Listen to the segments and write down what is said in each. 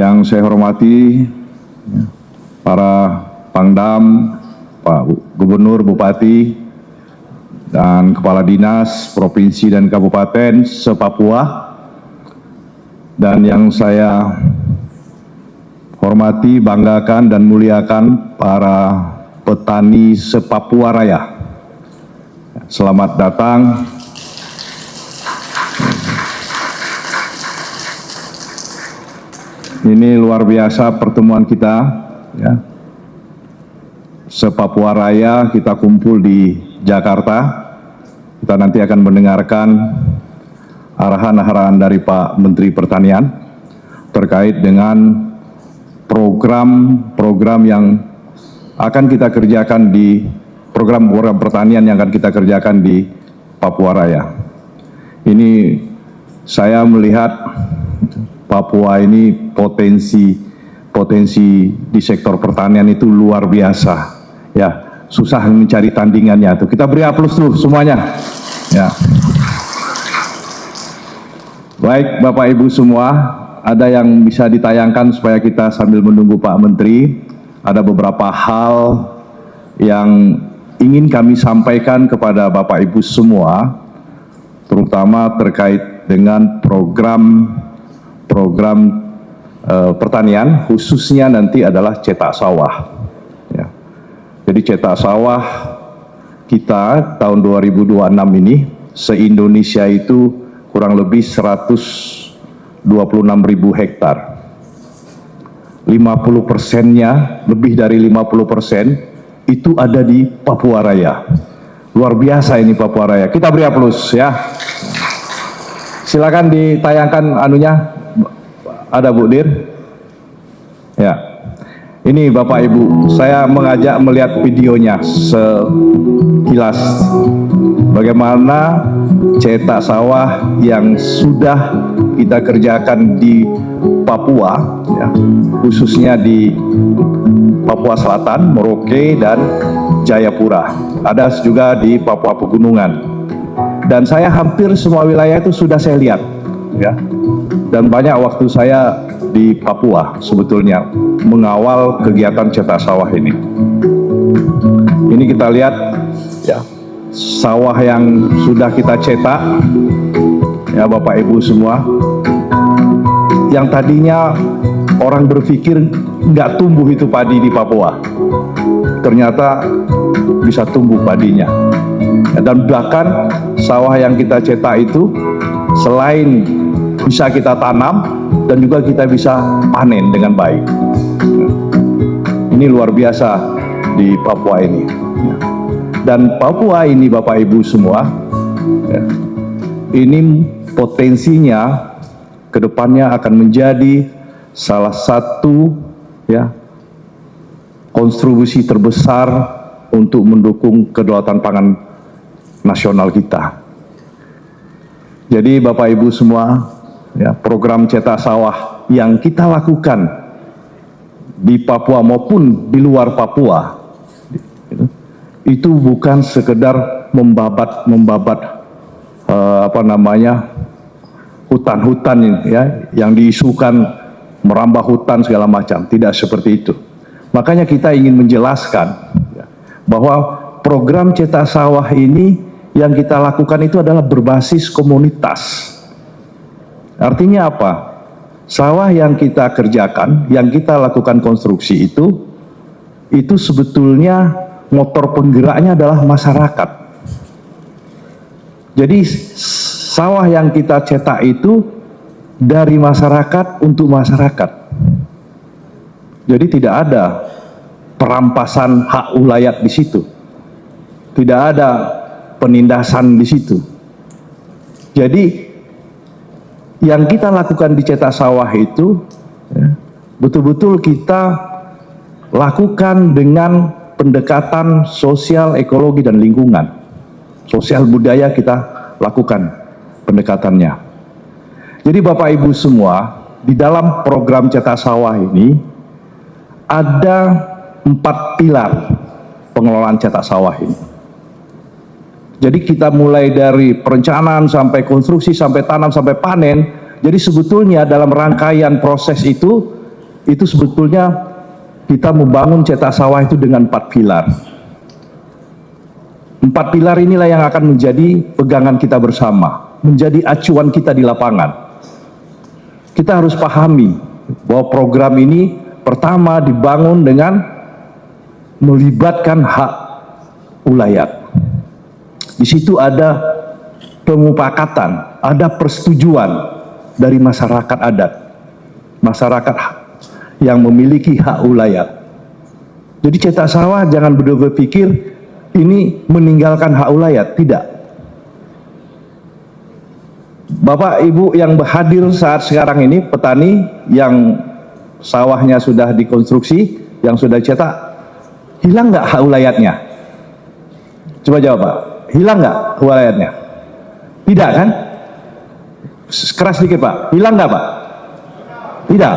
Yang saya hormati para Pangdam, Pak Gubernur, Bupati, dan Kepala Dinas Provinsi dan Kabupaten se-Papua, dan yang saya hormati, banggakan, dan muliakan para petani se-Papua Raya. Selamat datang. Ini luar biasa pertemuan kita, ya. Se-Papua Raya kita kumpul di Jakarta. Kita nanti akan mendengarkan arahan-arahan dari Pak Menteri Pertanian terkait dengan program-program yang akan kita kerjakan di program pertanian yang akan kita kerjakan di Papua Raya. Ini saya melihat Papua ini potensi di sektor pertanian itu luar biasa, ya. Susah mencari tandingannya tuh. Kita beri aplaus tuh semuanya, ya. Baik Bapak Ibu semua, ada yang bisa ditayangkan supaya kita sambil menunggu Pak Menteri. Ada beberapa hal yang ingin kami sampaikan kepada Bapak Ibu semua, terutama terkait dengan program pertanian, khususnya nanti adalah cetak sawah. Ya. Jadi cetak sawah kita tahun 2026 ini se-Indonesia itu kurang lebih 126.000 hektar. 50%-nya, lebih dari 50% itu ada di Papua Raya. Luar biasa ini Papua Raya. Kita beri aplaus, ya. Silakan ditayangkan anunya. Ada Bu Dir? Ya. Ini Bapak Ibu, saya mengajak melihat videonya sekilas. Bagaimana cetak sawah yang sudah kita kerjakan di Papua, ya, khususnya di Papua Selatan, Merauke, dan Jayapura. Ada juga di Papua Pegunungan. Dan saya hampir semua wilayah itu sudah saya lihat, ya. Dan banyak waktu saya di Papua sebetulnya mengawal kegiatan cetak sawah ini. Ini kita lihat, ya, sawah yang sudah kita cetak, ya Bapak Ibu semua. Yang tadinya orang berpikir nggak tumbuh itu padi di Papua, ternyata bisa tumbuh padinya. Dan bahkan sawah yang kita cetak itu selain bisa kita tanam dan juga kita bisa panen dengan baik. Ini luar biasa di Papua ini. Dan Papua ini Bapak Ibu semua, ya, ini potensinya kedepannya akan menjadi salah satu, ya, kontribusi terbesar untuk mendukung kedaulatan pangan nasional kita. Jadi Bapak Ibu semua, ya, program cetak sawah yang kita lakukan di Papua maupun di luar Papua itu bukan sekedar membabat hutan-hutan, ya, yang diisukan merambah hutan segala macam. Tidak seperti itu. Makanya kita ingin menjelaskan, ya, bahwa program cetak sawah ini yang kita lakukan itu adalah berbasis komunitas. Artinya apa? Sawah yang kita kerjakan, yang kita lakukan konstruksi itu sebetulnya motor penggeraknya adalah masyarakat. Jadi sawah yang kita cetak itu dari masyarakat untuk masyarakat. Jadi tidak ada perampasan hak ulayat di situ. Tidak ada penindasan di situ. Jadi yang kita lakukan di cetak sawah itu, ya, betul-betul kita lakukan dengan pendekatan sosial, ekologi, dan lingkungan. Sosial budaya kita lakukan pendekatannya. Jadi Bapak Ibu semua, di dalam program cetak sawah ini ada 4 pilar pengelolaan cetak sawah ini. Jadi kita mulai dari perencanaan sampai konstruksi, sampai tanam, sampai panen. Jadi sebetulnya dalam rangkaian proses itu itu sebetulnya kita membangun cetak sawah itu dengan 4 pilar. 4 pilar inilah yang akan menjadi pegangan kita bersama, menjadi acuan kita di lapangan. Kita harus pahami bahwa program ini pertama dibangun dengan melibatkan hak ulayat. Di situ ada pemupakatan, ada persetujuan dari masyarakat adat, masyarakat yang memiliki hak ulayat. Jadi cetak sawah jangan berpikir ini meninggalkan hak ulayat, tidak. Bapak Ibu yang hadir saat sekarang ini, petani yang sawahnya sudah dikonstruksi, yang sudah cetak, hilang nggak hak ulayatnya? Coba jawab Pak, hilang nggak hak ulayatnya? Tidak kan? Keras sedikit Pak, hilang nggak Pak? Tidak.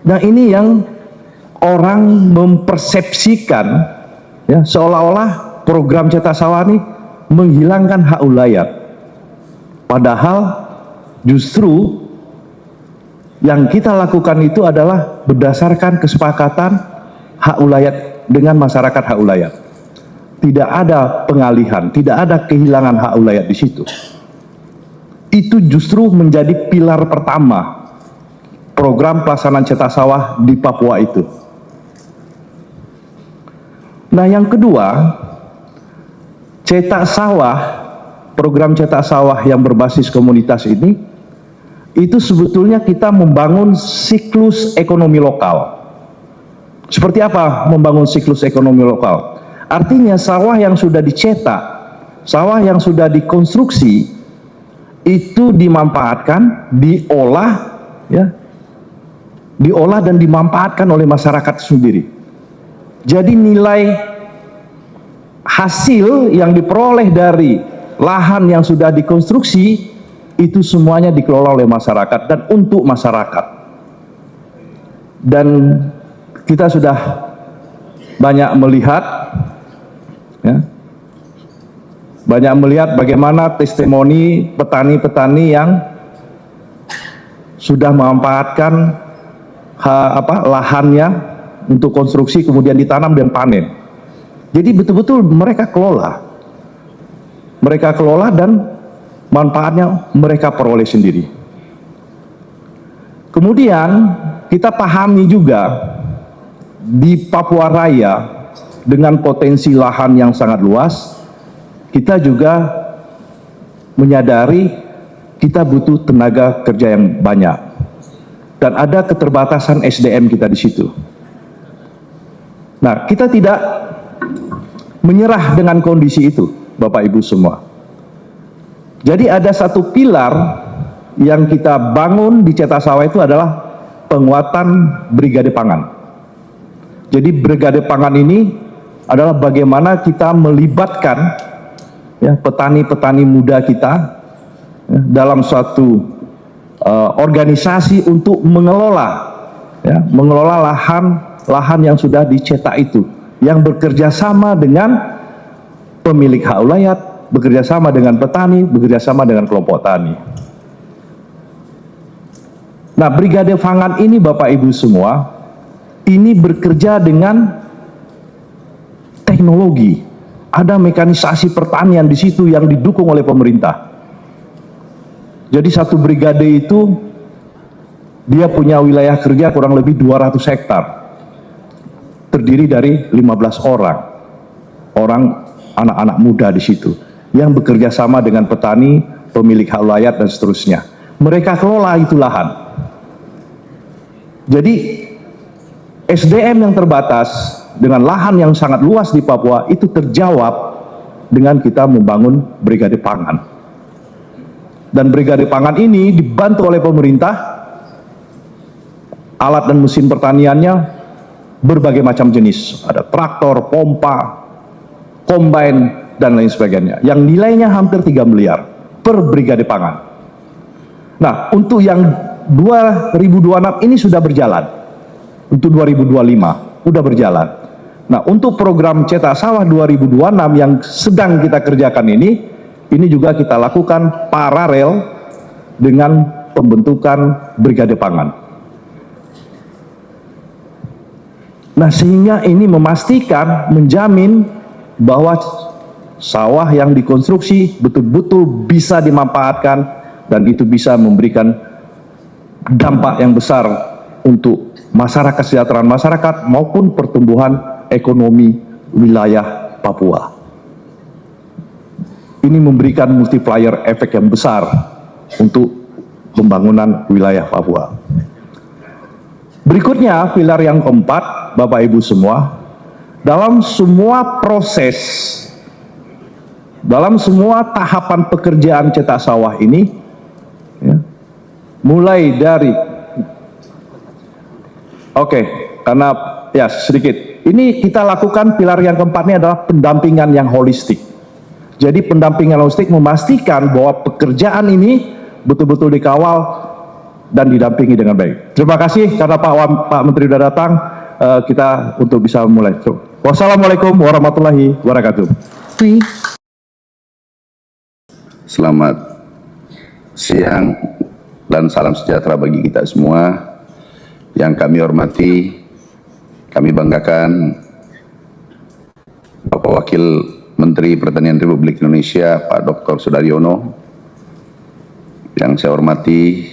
Nah ini yang orang mempersepsikan ya, seolah-olah program cetak sawah ini menghilangkan hak ulayat. Padahal justru yang kita lakukan itu adalah berdasarkan kesepakatan hak ulayat dengan masyarakat hak ulayat. Tidak ada pengalihan, tidak ada kehilangan hak ulayat di situ. Itu justru menjadi pilar pertama program pelaksanaan cetak sawah di Papua itu. Nah yang kedua, cetak sawah, program cetak sawah yang berbasis komunitas ini, itu sebetulnya kita membangun siklus ekonomi lokal. Seperti apa membangun siklus ekonomi lokal? Artinya sawah yang sudah dicetak, sawah yang sudah dikonstruksi, itu dimanfaatkan, diolah, ya, diolah dan dimanfaatkan oleh masyarakat sendiri. Jadi nilai hasil yang diperoleh dari lahan yang sudah dikonstruksi itu semuanya dikelola oleh masyarakat dan untuk masyarakat. Dan kita sudah banyak melihat, ya, banyak melihat bagaimana testimoni petani-petani yang sudah memanfaatkan lahannya untuk konstruksi kemudian ditanam dan panen. Jadi betul-betul mereka kelola. Mereka kelola dan manfaatnya mereka peroleh sendiri. Kemudian kita pahami juga di Papua Raya dengan potensi lahan yang sangat luas, kita juga menyadari kita butuh tenaga kerja yang banyak. Dan ada keterbatasan SDM kita di situ. Nah, kita tidak menyerah dengan kondisi itu, Bapak Ibu semua. Jadi ada satu pilar yang kita bangun di cetak sawah itu adalah penguatan brigade pangan. Jadi brigade pangan ini adalah bagaimana kita melibatkan ya, petani-petani muda kita ya, dalam suatu organisasi untuk mengelola lahan yang sudah dicetak itu, yang bekerja sama dengan pemilik hak ulayat, bekerja sama dengan petani, bekerja sama dengan kelompok tani. Nah, brigade pangan ini Bapak Ibu semua, ini bekerja dengan teknologi. Ada mekanisasi pertanian di situ yang didukung oleh pemerintah. Jadi satu brigade itu dia punya wilayah kerja kurang lebih 200 hektar. Terdiri dari 15 orang anak-anak muda di situ yang bekerja sama dengan petani, pemilik hak ulayat dan seterusnya. Mereka kelola itu lahan. Jadi SDM yang terbatas dengan lahan yang sangat luas di Papua itu terjawab dengan kita membangun brigade pangan. Dan brigade pangan ini dibantu oleh pemerintah, alat dan mesin pertaniannya berbagai macam jenis. Ada traktor, pompa, combine, dan lain sebagainya. Yang nilainya hampir 3 miliar per brigade pangan. Nah, untuk yang 2026 ini sudah berjalan. Untuk 2025 sudah berjalan. Nah, untuk program cetak sawah 2026 yang sedang kita kerjakan ini juga kita lakukan paralel dengan pembentukan brigade pangan. Nah, sehingga ini memastikan, menjamin bahwa sawah yang dikonstruksi betul-betul bisa dimanfaatkan dan itu bisa memberikan dampak yang besar untuk masyarakat, kesejahteraan masyarakat maupun pertumbuhan ekonomi wilayah Papua. Ini memberikan multiplier efek yang besar untuk pembangunan wilayah Papua. Berikutnya, pilar yang keempat, Bapak Ibu semua, dalam semua proses, dalam semua tahapan pekerjaan cetak sawah ini, ya, mulai dari, karena ya sedikit, ini kita lakukan pilar yang keempat ini adalah pendampingan yang holistik. Jadi pendampingan holistik memastikan bahwa pekerjaan ini betul-betul dikawal dan didampingi dengan baik. Terima kasih karena Pak Menteri sudah datang, kita untuk bisa mulai. Wassalamualaikum warahmatullahi wabarakatuh. Selamat siang dan salam sejahtera bagi kita semua. Yang kami hormati, kami banggakan Bapak Wakil Menteri Pertanian Republik Indonesia, Pak Dr. Sudaryono. Yang saya hormati,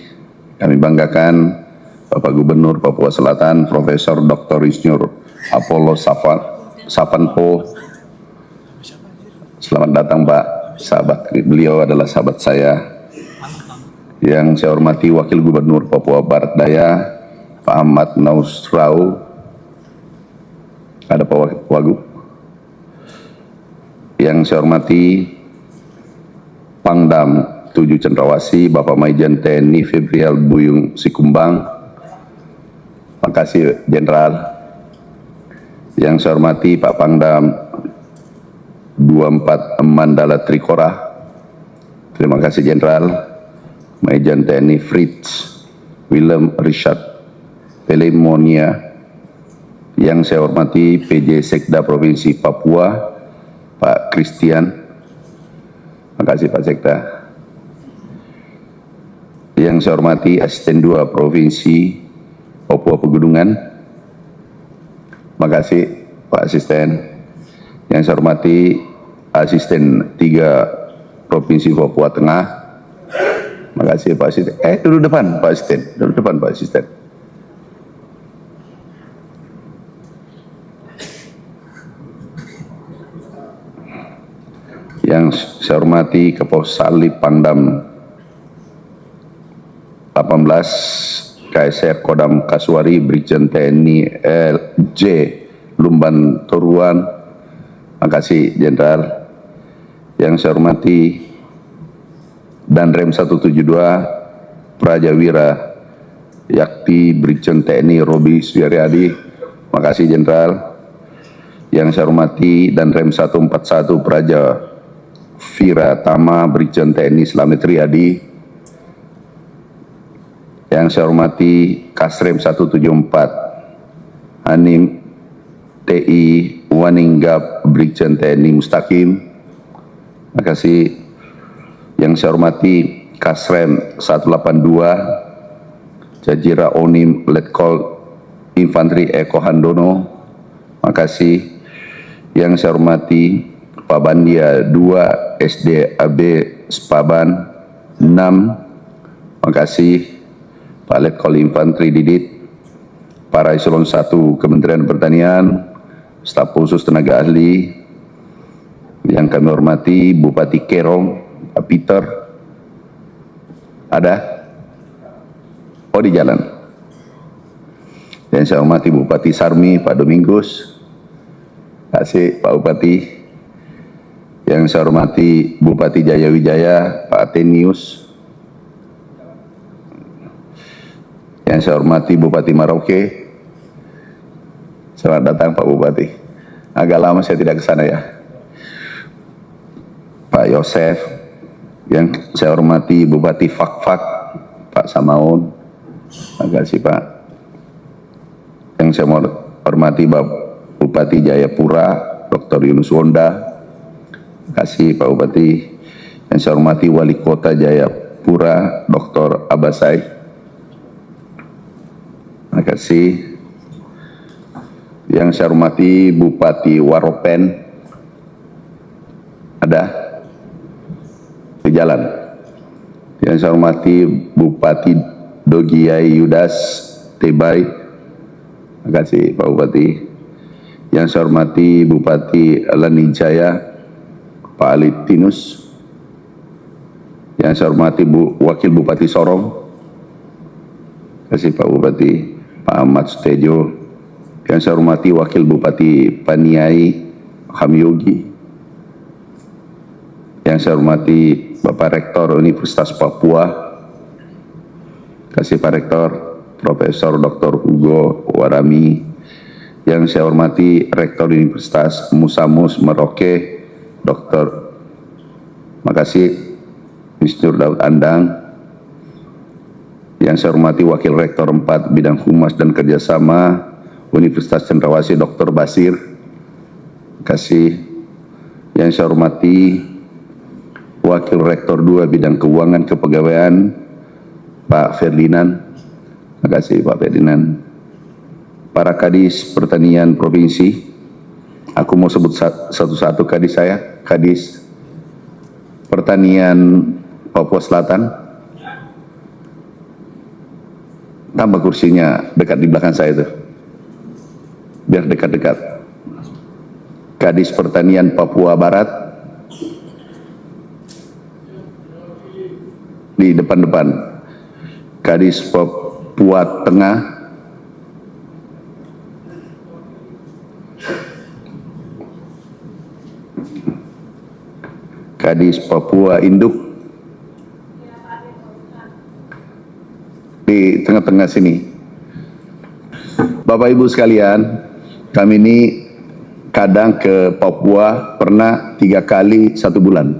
kami banggakan Bapak Gubernur Papua Selatan, Profesor Dr. Insinyur Apollo Savanpo. Selamat datang Pak, sahabat, beliau adalah sahabat saya. Yang saya hormati Wakil Gubernur Papua Barat Daya, Pak Ahmad Nausrau. Ada Pak Wagub. Yang saya hormati Pangdam 7 Cendrawasih, Bapak Maijen TNI Febrial Buyung Sikumbang. Terima kasih Jenderal. Yang saya hormati Pak Pangdam 24 Mandala Trikora. Terima kasih Jenderal. Maijen TNI Fritz Willem Richard Pelemonia. Yang saya hormati PJ Sekda Provinsi Papua, Pak Christian. Terima kasih Pak Sekda. Yang saya hormati Asisten 2 Provinsi Papua Pegunungan. Terima kasih Pak Asisten. Yang saya hormati Asisten 3 Provinsi Papua Tengah. Terima kasih Pak Asisten. Duduk depan Pak Asisten. Duduk depan Pak Asisten. Yang saya hormati Kapolsali Pangdam 18 KSR Kodam Kasuari Brigjen TNI LJ Lumban Toruan. Terima kasih Jenderal. Yang saya hormati Danrem 172 Prajawira Yakti Brigjen TNI Robi Suyaryadi. Terima kasih Jenderal. Yang saya hormati Danrem 141 Praja Vira Tama Brigjen TNI Slamet Riyadi. Yang saya hormati Kasrem 174 Hanim TI Waninggap Brigjen TNI Mustaqim. Terima kasih. Yang saya hormati Kasrem 182 Jajira Onim Letkol Infanteri Eko Handono. Terima kasih. Yang saya hormati Pak Bandia 2 SDAB Spaban 6. Terima kasih. Pak Letkol Infanteri Didit, para eselon 1 Kementerian Pertanian, staf khusus tenaga ahli. Yang kami hormati Bupati Kerong, Pak Peter. Ada? Oh di jalan. Yang saya hormati Bupati Sarmi, Pak Domingus. Terima kasih Pak Bupati. Yang saya hormati Bupati Jayawijaya, Pak Atenius. Yang saya hormati Bupati Merauke. Selamat datang Pak Bupati. Agak lama saya tidak ke sana ya. Pak Yosef. Yang saya hormati Bupati Fakfak, Pak Samaun. Terima kasih Pak. Yang saya hormati Bupati Jayapura, Dr. Yunus Wonda. Terima kasih Pak Bupati. Yang saya hormati Wali Kota Jayapura, Dr. Abasai. Terima kasih. Yang saya hormati Bupati Waropen, ada di jalan. Yang saya hormati Bupati Dogiai Yudas Tebai, terima kasih Pak Bupati. Yang saya hormati Bupati Lanijaya Pak Ali Tinus. Yang saya hormati Wakil Bupati Sorong, terima kasih Pak Bupati Pak Ahmad Sutejo. Yang saya hormati Wakil Bupati Paniai Hamyogi. Yang saya hormati Bapak Rektor Universitas Papua, terima kasih Pak Rektor Profesor Dr. Hugo Warami. Yang saya hormati Rektor Universitas Musamus Merauke, Dr. Makasih Mr. Daud Andang. Yang saya hormati Wakil Rektor 4 Bidang Humas dan Kerjasama Universitas Cendrawasih, Dr. Basir. Terima kasih. Yang saya hormati Wakil Rektor 2 Bidang Keuangan Kepegawaian Pak Ferdinand. Terima kasih Pak Ferdinand. Para Kadis Pertanian Provinsi, aku mau sebut satu-satu kadis saya. Kadis Pertanian Papua Selatan, tambah kursinya dekat di belakang saya itu, biar dekat-dekat. Kadis Pertanian Papua Barat di depan-depan. Kadis Papua Tengah, Kadis Papua Induk di tengah-tengah sini. Bapak Ibu sekalian, kami ini kadang ke Papua pernah 3 kali 1 bulan.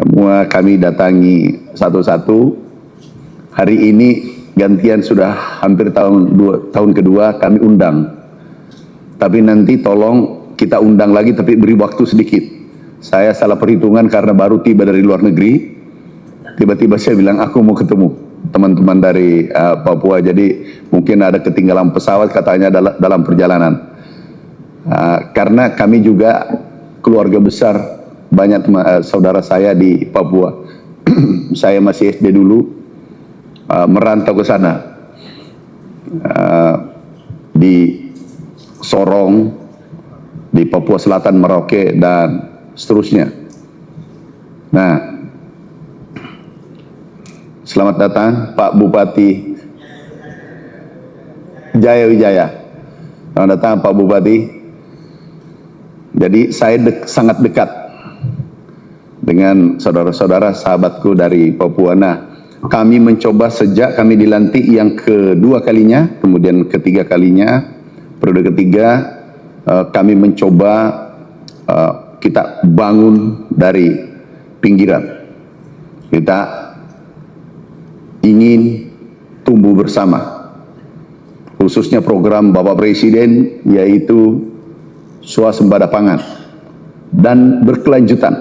Semua kami datangi satu-satu. Hari ini gantian sudah hampir tahun kedua kami undang. Tapi nanti tolong kita undang lagi, tapi beri waktu sedikit. Saya salah perhitungan karena baru tiba dari luar negeri. Tiba-tiba saya bilang aku mau ketemu teman-teman dari Papua, jadi mungkin ada ketinggalan pesawat katanya dalam perjalanan. Karena kami juga keluarga besar, banyak saudara saya di Papua. Saya masih SD dulu, merantau ke sana, di Sorong, di Papua Selatan, Merauke, dan seterusnya. Nah, selamat datang Pak Bupati Jaya Wijaya. Selamat datang Pak Bupati. Jadi saya sangat dekat dengan saudara-saudara sahabatku dari Papua. Nah, kami mencoba sejak kami dilantik yang kedua kalinya, kemudian ketiga kalinya, periode ketiga, kami mencoba kita bangun dari pinggiran. Kita ingin tumbuh bersama, khususnya program Bapak Presiden, yaitu swasembada pangan dan berkelanjutan.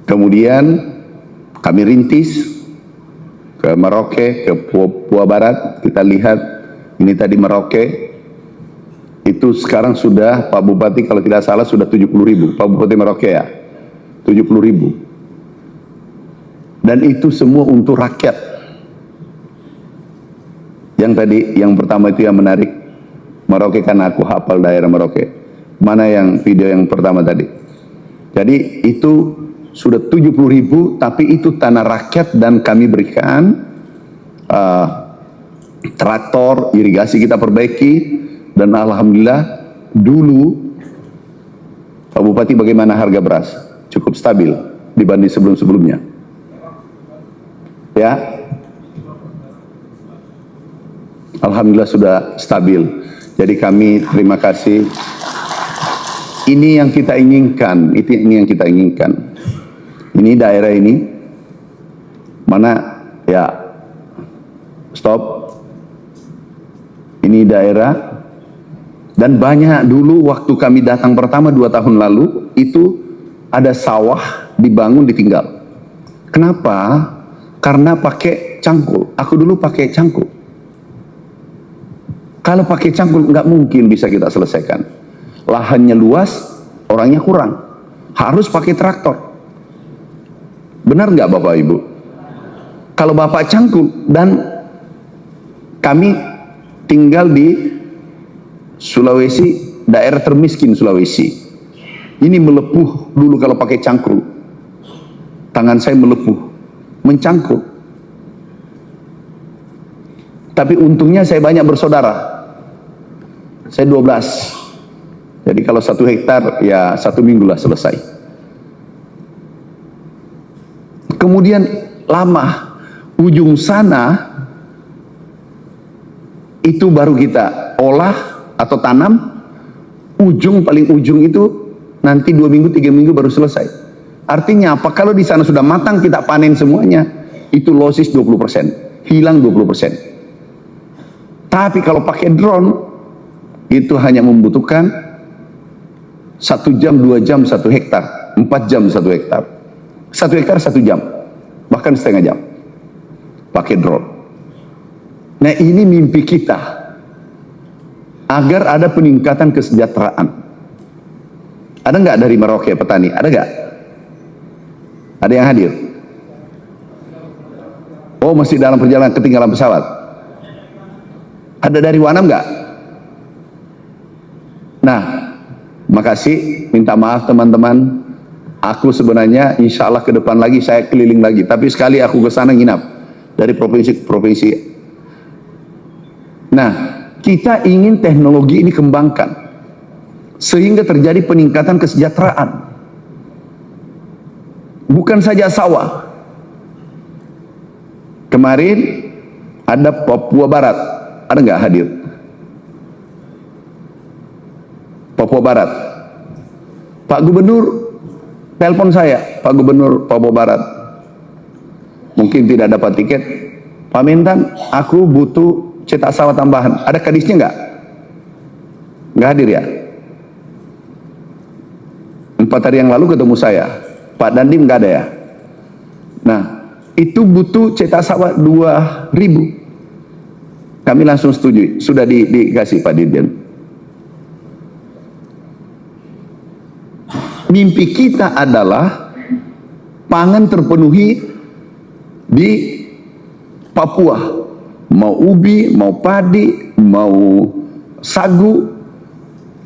Kemudian kami rintis ke Merauke, ke Papua Barat. Kita lihat ini tadi Merauke itu sekarang sudah, Pak Bupati kalau tidak salah sudah 70.000, Pak Bupati Merauke ya, 70.000. Dan itu semua untuk rakyat. Yang tadi, yang pertama itu yang menarik, Merauke, karena aku hafal daerah Merauke. Mana yang video yang pertama tadi? Jadi itu sudah 70.000, tapi itu tanah rakyat dan kami berikan traktor, irigasi kita perbaiki, dan alhamdulillah dulu Pak Bupati bagaimana harga beras? Cukup stabil dibanding sebelum-sebelumnya. Ya, alhamdulillah sudah stabil. Jadi kami terima kasih. Ini yang kita inginkan, ini yang kita inginkan. Ini daerah ini, mana ya, stop. Ini daerah, dan banyak dulu waktu kami datang pertama 2 tahun lalu, itu ada sawah dibangun ditinggal. Kenapa? Karena pakai cangkul. Aku dulu pakai cangkul. Kalau pakai cangkul nggak mungkin bisa kita selesaikan. Lahannya luas, orangnya kurang. Harus pakai traktor. Benar nggak Bapak Ibu? Kalau Bapak cangkul, dan kami tinggal di Sulawesi, daerah termiskin Sulawesi. Ini melepuh dulu kalau pakai cangkul. Tangan saya melepuh, mencangkul. Tapi untungnya saya banyak bersaudara. Saya 12. Jadi kalau 1 hektar ya 1 minggu lah selesai. Kemudian lama, ujung sana itu baru kita olah atau tanam. Paling ujung itu nanti 2 minggu 3 minggu baru selesai. Artinya apa? Kalau di sana sudah matang kita panen semuanya, itu losis 20%, hilang 20%. Tapi kalau pakai drone, itu hanya membutuhkan 1 jam, 2 jam, 1 hektar, 4 jam 1 hektar. 1 hektar 1 jam, bahkan setengah jam, pakai drone. Nah ini mimpi kita, agar ada peningkatan kesejahteraan. Ada nggak dari Merauke petani? Ada nggak? Ada yang hadir? Oh masih dalam perjalanan, ketinggalan pesawat. Ada dari Wanam nggak? Nah, makasih, minta maaf teman-teman. Aku sebenarnya insya Allah ke depan lagi saya keliling lagi. Tapi sekali aku ke sana nginap dari provinsi ke provinsi. Nah, kita ingin teknologi ini kembangkan sehingga terjadi peningkatan kesejahteraan. Bukan saja sawah. Kemarin ada Papua Barat, ada nggak hadir? Papua Barat. Pak Gubernur telepon saya, Pak Gubernur Papua Barat. Mungkin tidak dapat tiket. Pak Mentan, aku butuh cetak sawah tambahan. Ada kadisnya nggak? Nggak hadir ya? 4 hari yang lalu ketemu saya. Pak Dandim nggak ada ya? Nah, itu butuh cetak sawah 2.000. Kami langsung setuju, sudah dikasih Pak Dirjen. Mimpi kita adalah pangan terpenuhi di Papua. Mau ubi, mau padi, mau sagu,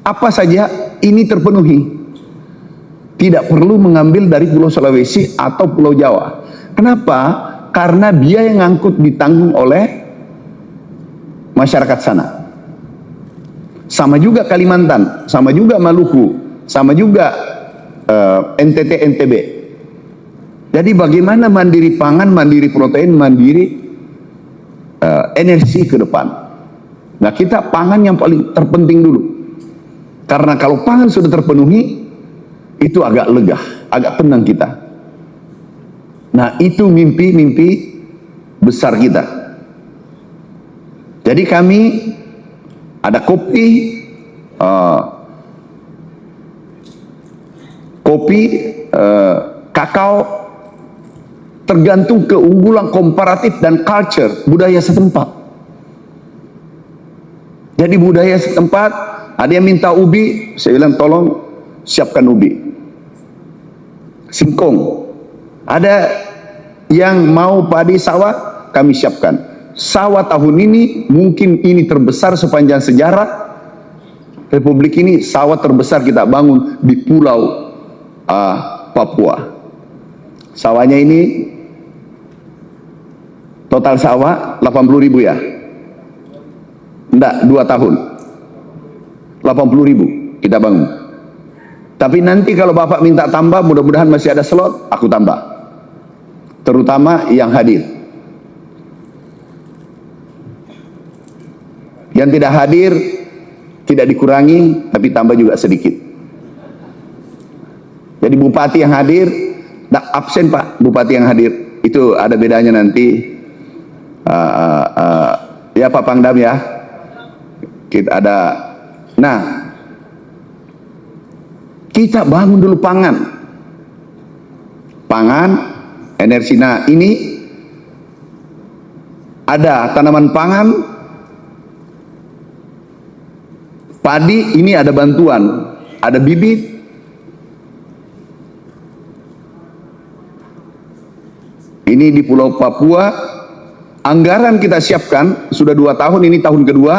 apa saja ini terpenuhi. Tidak perlu mengambil dari Pulau Sulawesi atau Pulau Jawa. Kenapa? Karena biaya yang ngangkut ditanggung oleh masyarakat sana. Sama juga Kalimantan, sama juga Maluku, sama juga NTT, NTB. Jadi bagaimana mandiri pangan, mandiri protein, mandiri energi ke depan. Nah kita pangan yang paling terpenting dulu. Karena kalau pangan sudah terpenuhi, itu agak lega, agak tenang kita. Nah itu mimpi-mimpi besar kita. Jadi kami ada kopi, kakao, tergantung keunggulan komparatif dan culture, budaya setempat. Jadi budaya setempat, ada yang minta ubi, saya bilang tolong siapkan ubi. Singkong. Ada yang mau padi sawah, kami siapkan. Sawah tahun ini mungkin ini terbesar sepanjang sejarah Republik ini, sawah terbesar kita bangun di Pulau Papua. Sawahnya ini total sawah 80.000 ya? Enggak, 2 tahun 80.000 kita bangun. Tapi nanti kalau Bapak minta tambah, mudah-mudahan masih ada slot, aku tambah. Terutama yang hadir. Yang tidak hadir tidak dikurangi, tapi tambah juga sedikit. Jadi bupati yang hadir, absen Pak, bupati yang hadir itu ada bedanya nanti. Ya Pak Pangdam ya, kita ada. Nah, kita bangun dulu pangan, energi. Nah ini ada tanaman pangan, padi, ini ada bantuan, ada bibit. Ini di Pulau Papua, anggaran kita siapkan sudah 2 tahun, ini tahun kedua.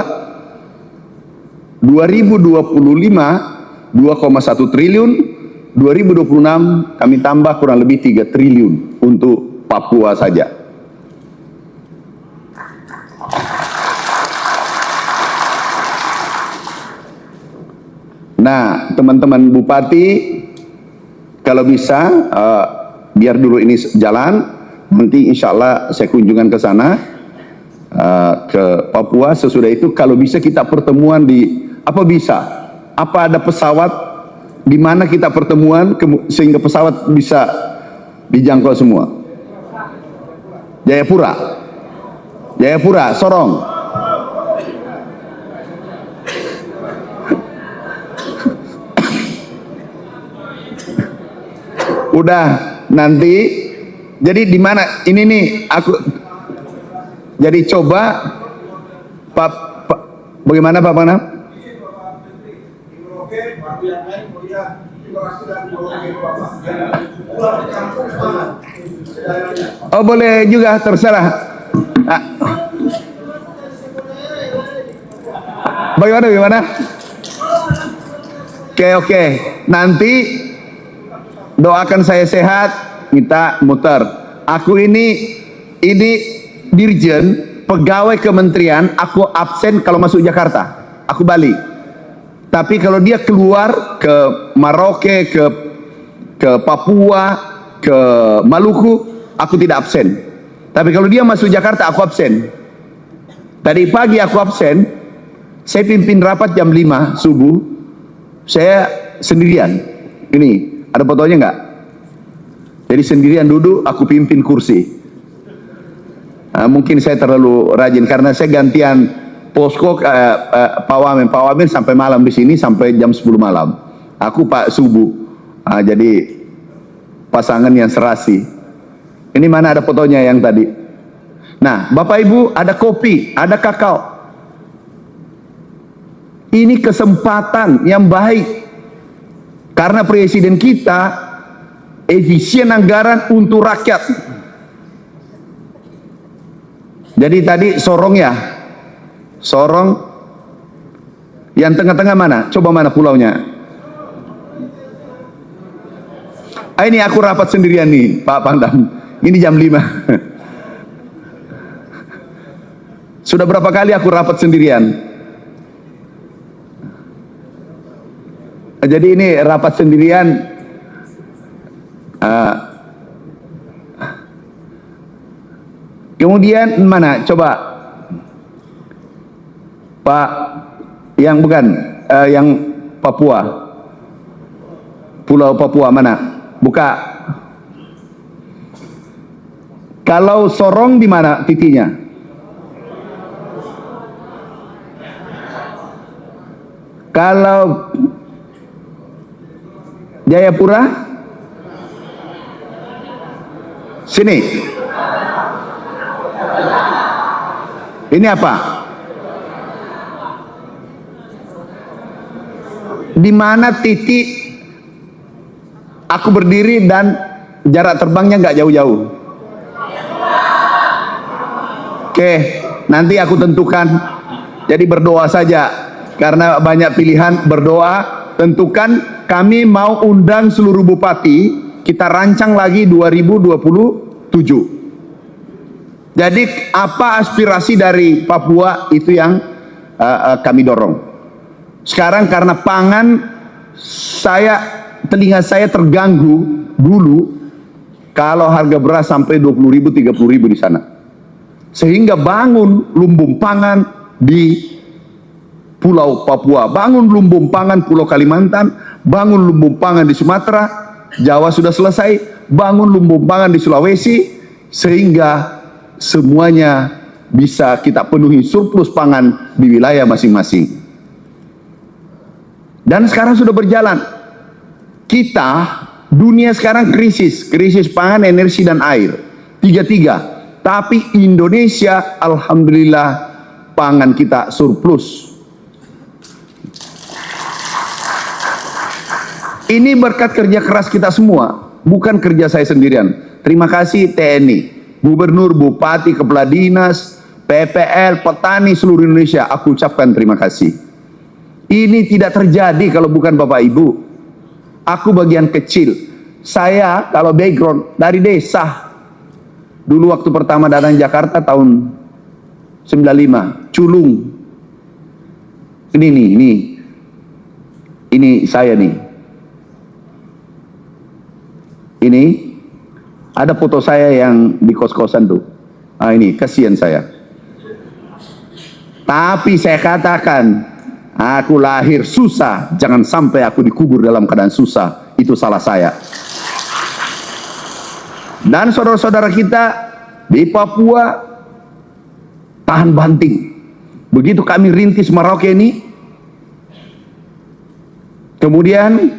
2025 2,1 triliun, 2026 kami tambah kurang lebih 3 triliun untuk Papua saja. Nah, teman-teman bupati, kalau bisa biar dulu ini jalan, nanti insya Allah saya kunjungan ke sana, ke Papua. Sesudah itu kalau bisa kita pertemuan di apa ada pesawat di mana kita pertemuan sehingga pesawat bisa dijangkau semua. Jayapura, Sorong. Udah nanti, jadi di mana ini nih aku, jadi coba Pak, bagaimana Pak Panam? Oh boleh juga, terserah. Nah. Bagaimana? Oke. Nanti doakan saya sehat, minta muter. Aku ini dirjen, pegawai kementerian, aku absen kalau masuk Jakarta, aku balik. Tapi kalau dia keluar ke Merauke, ke Papua, ke Maluku, aku tidak absen. Tapi kalau dia masuk Jakarta, aku absen. Tadi pagi aku absen, saya pimpin rapat jam 5 subuh, saya sendirian. Ini, ada fotonya nggak? Jadi sendirian duduk, aku pimpin kursi. Mungkin saya terlalu rajin karena saya gantian posko Pak Wamen sampai malam di sini sampai jam 10 malam. Aku Pak subuh. Jadi pasangan yang serasi. Ini mana ada fotonya yang tadi? Nah, Bapak Ibu, ada kopi, ada kakao. Ini kesempatan yang baik karena presiden kita efisien anggaran untuk rakyat. Jadi tadi Sorong ya, Sorong, yang tengah-tengah mana? Coba mana pulaunya? Ini aku rapat sendirian nih Pak Pangdam. Ini jam 5. Sudah berapa kali aku rapat sendirian? Jadi ini rapat sendirian. Kemudian mana? Coba Pak, yang bukan, yang Papua, Pulau Papua mana? Buka. Kalau Sorong di mana titiknya? Kalau Jayapura? Sini. Ini apa? Di mana titik aku berdiri dan jarak terbangnya nggak jauh-jauh? Oke, nanti aku tentukan. Jadi berdoa saja karena banyak pilihan, berdoa. Tentukan, kami mau undang seluruh bupati, kita rancang lagi 2027. Jadi apa aspirasi dari Papua itu yang kami dorong. Sekarang karena pangan, telinga saya terganggu dulu kalau harga beras sampai 20.000, 30.000 di sana. Sehingga bangun lumbung pangan di Pulau Papua, bangun lumbung pangan Pulau Kalimantan, bangun lumbung pangan di Sumatera, Jawa sudah selesai, bangun lumbung pangan di Sulawesi, sehingga semuanya bisa kita penuhi surplus pangan di wilayah masing-masing. Dan sekarang sudah berjalan. Dunia sekarang krisis pangan, energi dan air. Tiga. Tapi Indonesia, alhamdulillah, pangan kita surplus. Ini berkat kerja keras kita semua, bukan kerja saya sendirian. Terima kasih TNI, Gubernur, Bupati, Kepala Dinas, PPL, petani seluruh Indonesia. Aku ucapkan terima kasih. Ini tidak terjadi kalau bukan Bapak Ibu. Aku bagian kecil. Saya kalau background dari desa. Dulu waktu pertama datang Jakarta tahun 95, Culung. Ini saya nih. Ini ada foto saya yang di kos-kosan tuh. Ah, ini kasihan saya. Tapi saya katakan, aku lahir susah, jangan sampai aku dikubur dalam keadaan susah. Itu salah saya. Dan saudara-saudara kita di Papua tahan banting. Begitu kami rintis Merauke ini, kemudian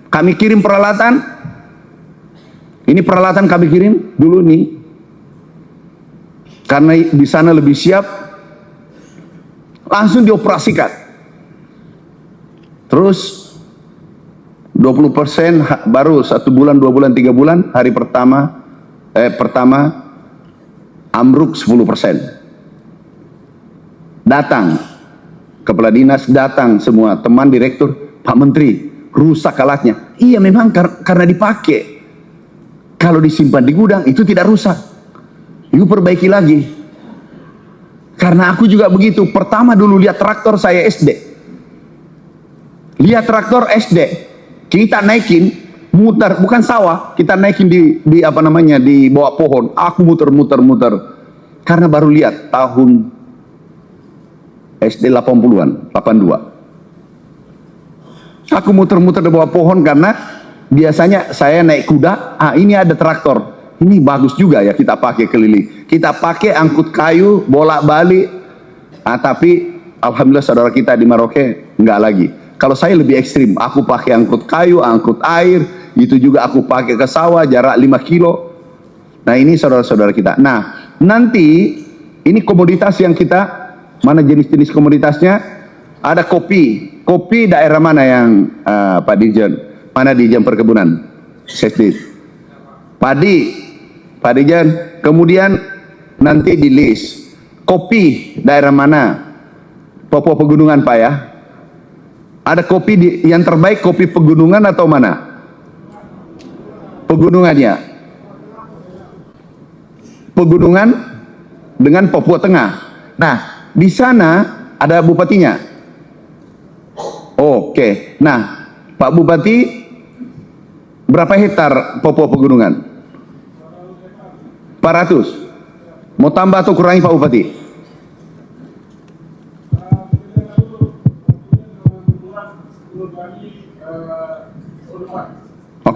kami kirim peralatan. Ini peralatan kami kirim dulu nih, karena di sana lebih siap, langsung dioperasikan. Terus 20% baru 1 bulan, 2 bulan, 3 bulan, hari pertama ambruk 10%. Datang kepala dinas, datang semua teman direktur, Pak Menteri, rusak alatnya. Iya memang karena dipakai. Kalau disimpan di gudang itu tidak rusak. Itu perbaiki lagi. Karena aku juga begitu. Pertama dulu lihat traktor saya SD. Lihat traktor SD. Kita naikin, muter, bukan sawah, kita naikin di apa namanya, di bawah pohon. Aku muter. Karena baru lihat tahun SD 80-an, 82. Aku muter di bawah pohon karena biasanya saya naik kuda, ini ada traktor. Ini bagus juga ya kita pakai keliling. Kita pakai angkut kayu, bolak-balik. Tapi alhamdulillah saudara kita di Merauke enggak lagi. Kalau saya lebih ekstrim, aku pakai angkut kayu, angkut air, itu juga aku pakai ke sawah jarak 5 kilo. Nah ini saudara-saudara kita. Nah nanti ini komoditas yang kita, mana jenis-jenis komoditasnya? Ada kopi. Kopi daerah mana yang Pak Dirjen? Mana Dirjen Perkebunan? Sesdit. Padi, Pak Dirjen. Kemudian nanti di list. Kopi daerah mana? Papua Pegunungan Pak ya. Ada kopi yang terbaik, kopi pegunungan atau mana? Pegunungannya. Pegunungan dengan Papua Tengah. Nah, di sana ada bupatinya. Oke. Nah, Pak Bupati, berapa hektar Papua Pegunungan? 400. Mau tambah atau kurangi Pak Bupati?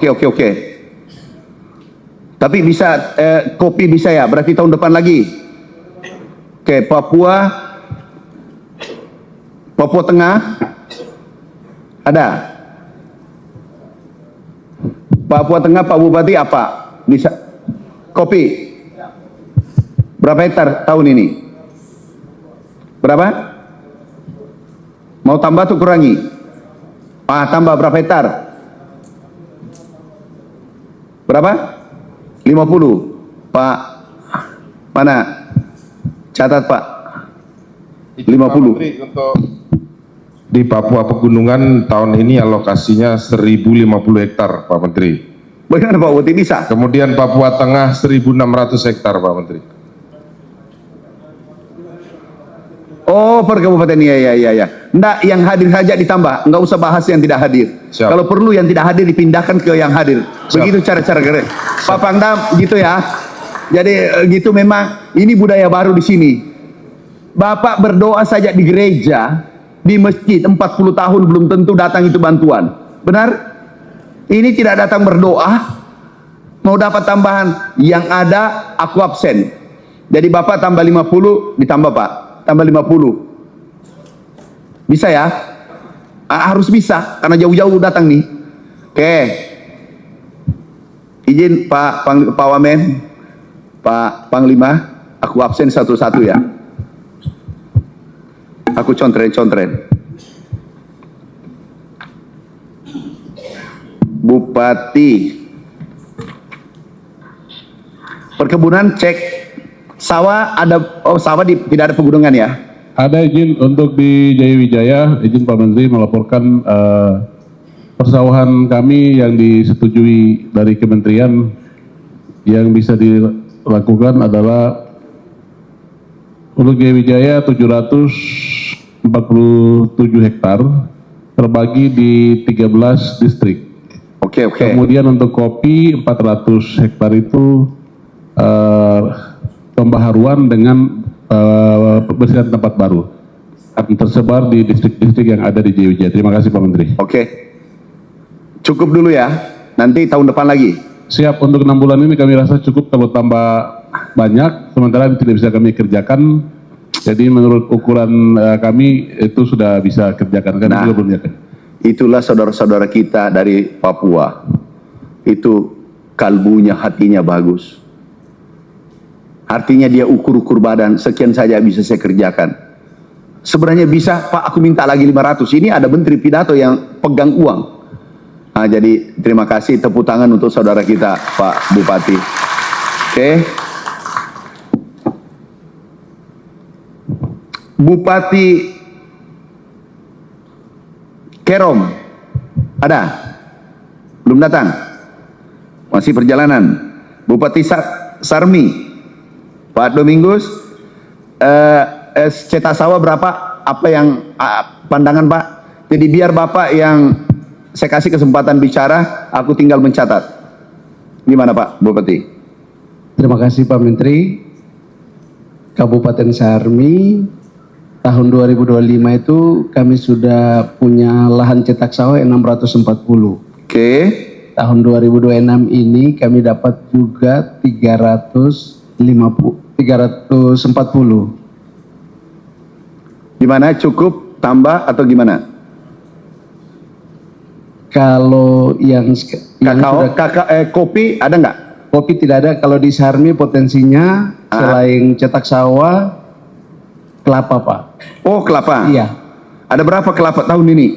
Oke. Tapi bisa kopi bisa ya, berarti tahun depan lagi. Oke, Papua Tengah ada. Papua Tengah Pak Bupati apa? Bisa kopi. Berapa hektar tahun ini? Berapa? Mau tambah atau kurangi? Tambah berapa hektar? Berapa? 50. Pak, mana? Catat Pak. 50. Di Papua Pegunungan tahun ini alokasinya 1050 hektar Pak Menteri. Bagaimana Pak Bupati bisa? Kemudian Papua Tengah 1600 hektar Pak Menteri. Oh, per kabupaten, ya. Nggak, yang hadir saja ditambah, nggak usah bahas yang tidak hadir. Siap. Kalau perlu yang tidak hadir dipindahkan ke yang hadir. Siap. Begitu cara-cara keren. Pak Pangdam gitu ya. Jadi gitu memang ini budaya baru di sini. Bapak berdoa saja di gereja, di masjid 40 tahun belum tentu datang itu bantuan. Benar? Ini tidak datang berdoa, mau dapat tambahan, yang ada aku absen. Jadi Bapak tambah 50, ditambah Pak. Tambah 50. Bisa ya? Harus bisa, karena jauh-jauh datang nih. Oke. Izin Pak Wamen, Pak Panglima. Aku absen satu-satu ya. Aku contren-contren. Bupati. Perkebunan cek. Sawah ada, oh sawah tidak ada pegunungan ya? Ada izin untuk di Jaya Wijaya, izin Pak Menteri melaporkan persawahan kami yang disetujui dari kementerian yang bisa dilakukan adalah untuk Jaya Wijaya 747 hektar terbagi di 13 distrik. Oke. Kemudian untuk kopi 400 hektar itu pembaharuan dengan pembersihan tempat baru akan tersebar di distrik-distrik yang ada di Jaya Wijaya. Terima kasih Pak Menteri. Oke. Cukup dulu ya. Nanti tahun depan lagi. Siap, untuk 6 bulan ini kami rasa cukup, kalau tambah banyak sementara tidak bisa kami kerjakan. Jadi menurut ukuran kami itu sudah bisa kerjakan. Kan Nah, juga belum yakin. Itulah saudara-saudara kita dari Papua. Itu kalbunya, hatinya bagus. Artinya dia ukur-ukur badan, sekian saja bisa saya kerjakan. Sebenarnya bisa, Pak, aku minta lagi 500. Ini ada menteri pidato yang pegang uang. Nah, jadi terima kasih, tepuk tangan untuk saudara kita, Pak Bupati. Oke. Bupati Kerom, ada? Belum datang? Masih perjalanan. Bupati Sarmi, Pak Domingus, cetak sawah berapa? Apa yang pandangan Pak? Jadi biar Bapak yang saya kasih kesempatan bicara, aku tinggal mencatat. Gimana Pak Bupati? Terima kasih Pak Menteri. Kabupaten Sarmi tahun 2025 itu kami sudah punya lahan cetak sawah 640. Oke. Tahun 2026 ini kami dapat juga 340. Gimana? Cukup? Tambah atau gimana? Kalau yang Kakao, kopi ada nggak? kopi tidak ada. Kalau di Sarmi potensinya selain cetak sawah, kelapa Pak. Oh, kelapa. Iya. Ada berapa kelapa tahun ini?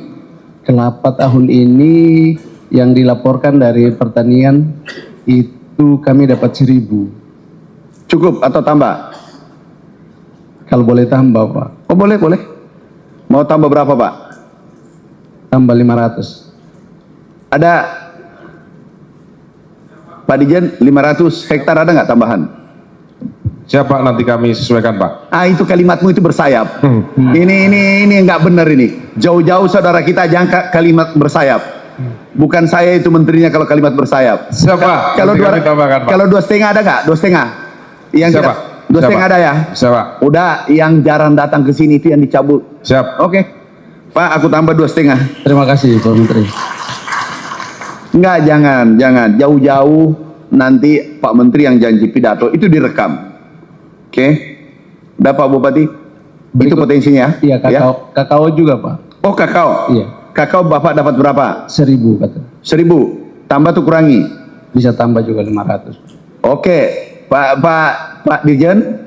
Kelapa tahun ini yang dilaporkan dari pertanian itu kami dapat 1000. Cukup atau tambah? Kalau boleh tambah Pak. Oh, boleh. Mau tambah berapa Pak? Tambah 500. Ada Pak Dijen 500 hektar ada nggak tambahan? Siapa nanti kami sesuaikan Pak? Itu kalimatmu itu bersayap. Ini nggak benar ini. Jauh-jauh saudara kita jangan kalimat bersayap. Bukan saya itu menterinya kalau kalimat bersayap. Siapa? Kalau Nanti kami tambahkan, Pak. kalau 2,5 ada nggak? 2,5. Yang Siapa? 2,5 ada ya? Siapa? Udah, yang jarang datang ke sini itu yang dicabut. Siap. Oke. Pak, aku tambah 2,5. Terima kasih Pak Menteri. Enggak, jangan. Jauh-jauh nanti Pak Menteri yang janji pidato itu direkam. Oke. Udah Pak Bupati? Itu potensinya? Iya, kakao juga Pak. Oh, kakao. Iya. Kakao Bapak dapat berapa? 1000 kata. 1.000. Tambah tuh kurangi. Bisa tambah juga 500. Oke. Pak Dirjen.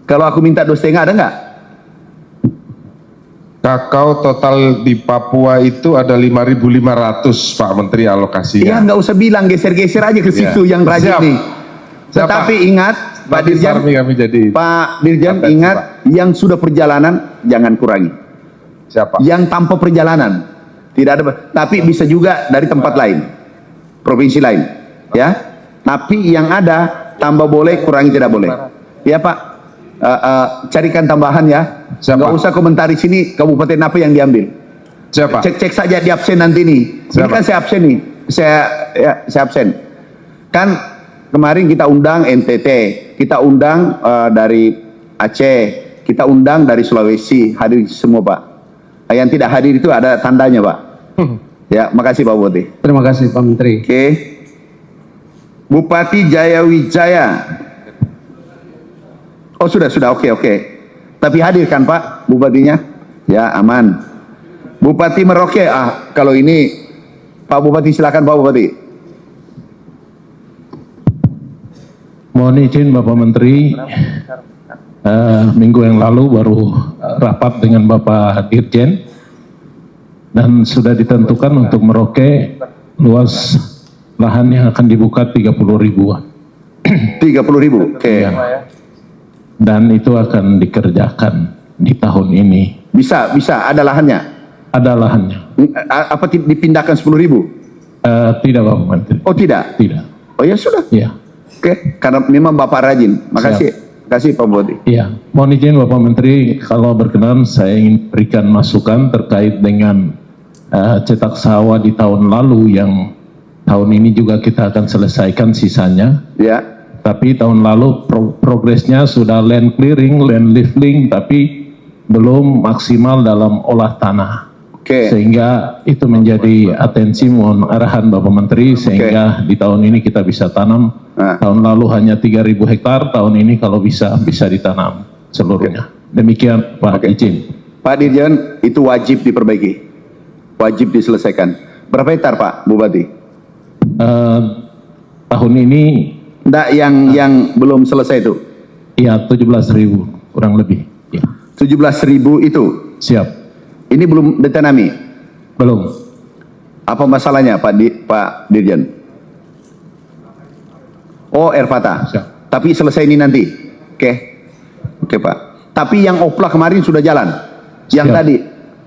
Kalau aku minta 2,5 ada nggak? Kakao total di Papua itu ada 5.500 Pak Menteri alokasinya. Iya, nggak usah bilang, geser-geser aja ke situ yang rajin Siap. nih. Siap, Tetapi Pak. ingat, Pak Nanti Dirjen, Sarmi kami jadi. Pak Dirjen Atensi, ingat, yang sudah perjalanan jangan kurangi. Siapa? Yang tanpa perjalanan tidak ada, tapi bisa juga dari tempat lain, provinsi lain, ya. Tapi yang ada tambah boleh, kurangi tidak boleh. Ya Pak. Carikan tambahan ya. Siapa? Nggak usah komentari sini kabupaten apa yang diambil. Siapa? Cek saja di absen nanti nih. Ini Siapa? kan saya absen nih. Saya absen. Kan kemarin kita undang NTT, kita undang dari Aceh, kita undang dari Sulawesi, hadir semua Pak. Yang tidak hadir itu ada tandanya Pak. Ya, makasih Pak Bupati. Terima kasih Pak Menteri. Oke. Bupati Jaya Wijaya. Oh sudah, oke. Tapi hadir kan Pak Bupatinya? Ya, aman. Bupati Merauke, kalau ini Pak Bupati silakan Pak Bupati. Mohon izin Bapak Menteri, minggu yang lalu baru rapat dengan Bapak Dirjen dan sudah ditentukan untuk Merauke luas lahan yang akan dibuka 30.000. 30.000. Oke. Dan itu akan dikerjakan di tahun ini. Bisa ada lahannya. Ada lahannya. Apa dipindahkan 10.000? Tidak Bapak Menteri. Oh tidak. Tidak. Oh ya sudah. Iya. Oke, karena memang Bapak rajin. Makasih. Makasih Pak Bupati. Iya. Mohon izin Bapak Menteri, kalau berkenan saya ingin berikan masukan terkait dengan cetak sawah di tahun lalu yang tahun ini juga kita akan selesaikan sisanya. Ya. Tapi tahun lalu progresnya sudah land clearing, land leveling, tapi belum maksimal dalam olah tanah. Oke. Sehingga itu menjadi atensi, mohon arahan Bapak Menteri, sehingga di tahun ini kita bisa tanam. Tahun lalu hanya 3.000 hektar, tahun ini kalau bisa ditanam seluruhnya. Demikian Pak izin. Pak Dirjen, itu wajib diperbaiki. Wajib diselesaikan. Berapa hektar Pak Bupati? Tahun ini Enggak, yang belum selesai itu. ya 17.000 kurang lebih. Ya. 17.000 itu. Siap. Ini belum ditanami. Belum. Apa masalahnya Pak Dirjen? Oh, air patah. Siap. Tapi selesai ini nanti. Oke. Oke Pak. Tapi yang oplah kemarin sudah jalan. Yang Siap. tadi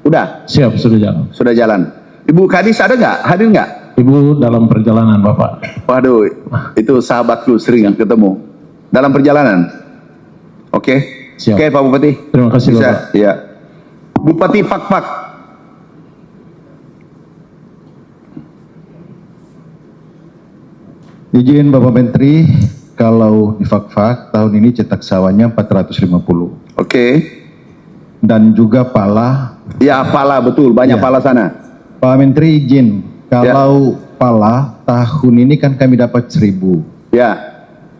udah. Siap, sudah jalan. Sudah jalan. Ibu Kadis ada nggak? Hadir nggak? Ibu dalam perjalanan Bapak. Waduh, itu sahabatku sering ketemu dalam perjalanan. Oke. Siap. Oke Pak Bupati. Terima kasih Bisa. Bapak. Ya. Bupati Fakfak. Izin Bapak Menteri, kalau di Fakfak tahun ini cetak sawahnya 450. Oke. Dan juga pala. Ya pala betul, banyak Ya. pala sana. Pak Menteri izin, kalau pala tahun ini kan kami dapat 1.000. Ya.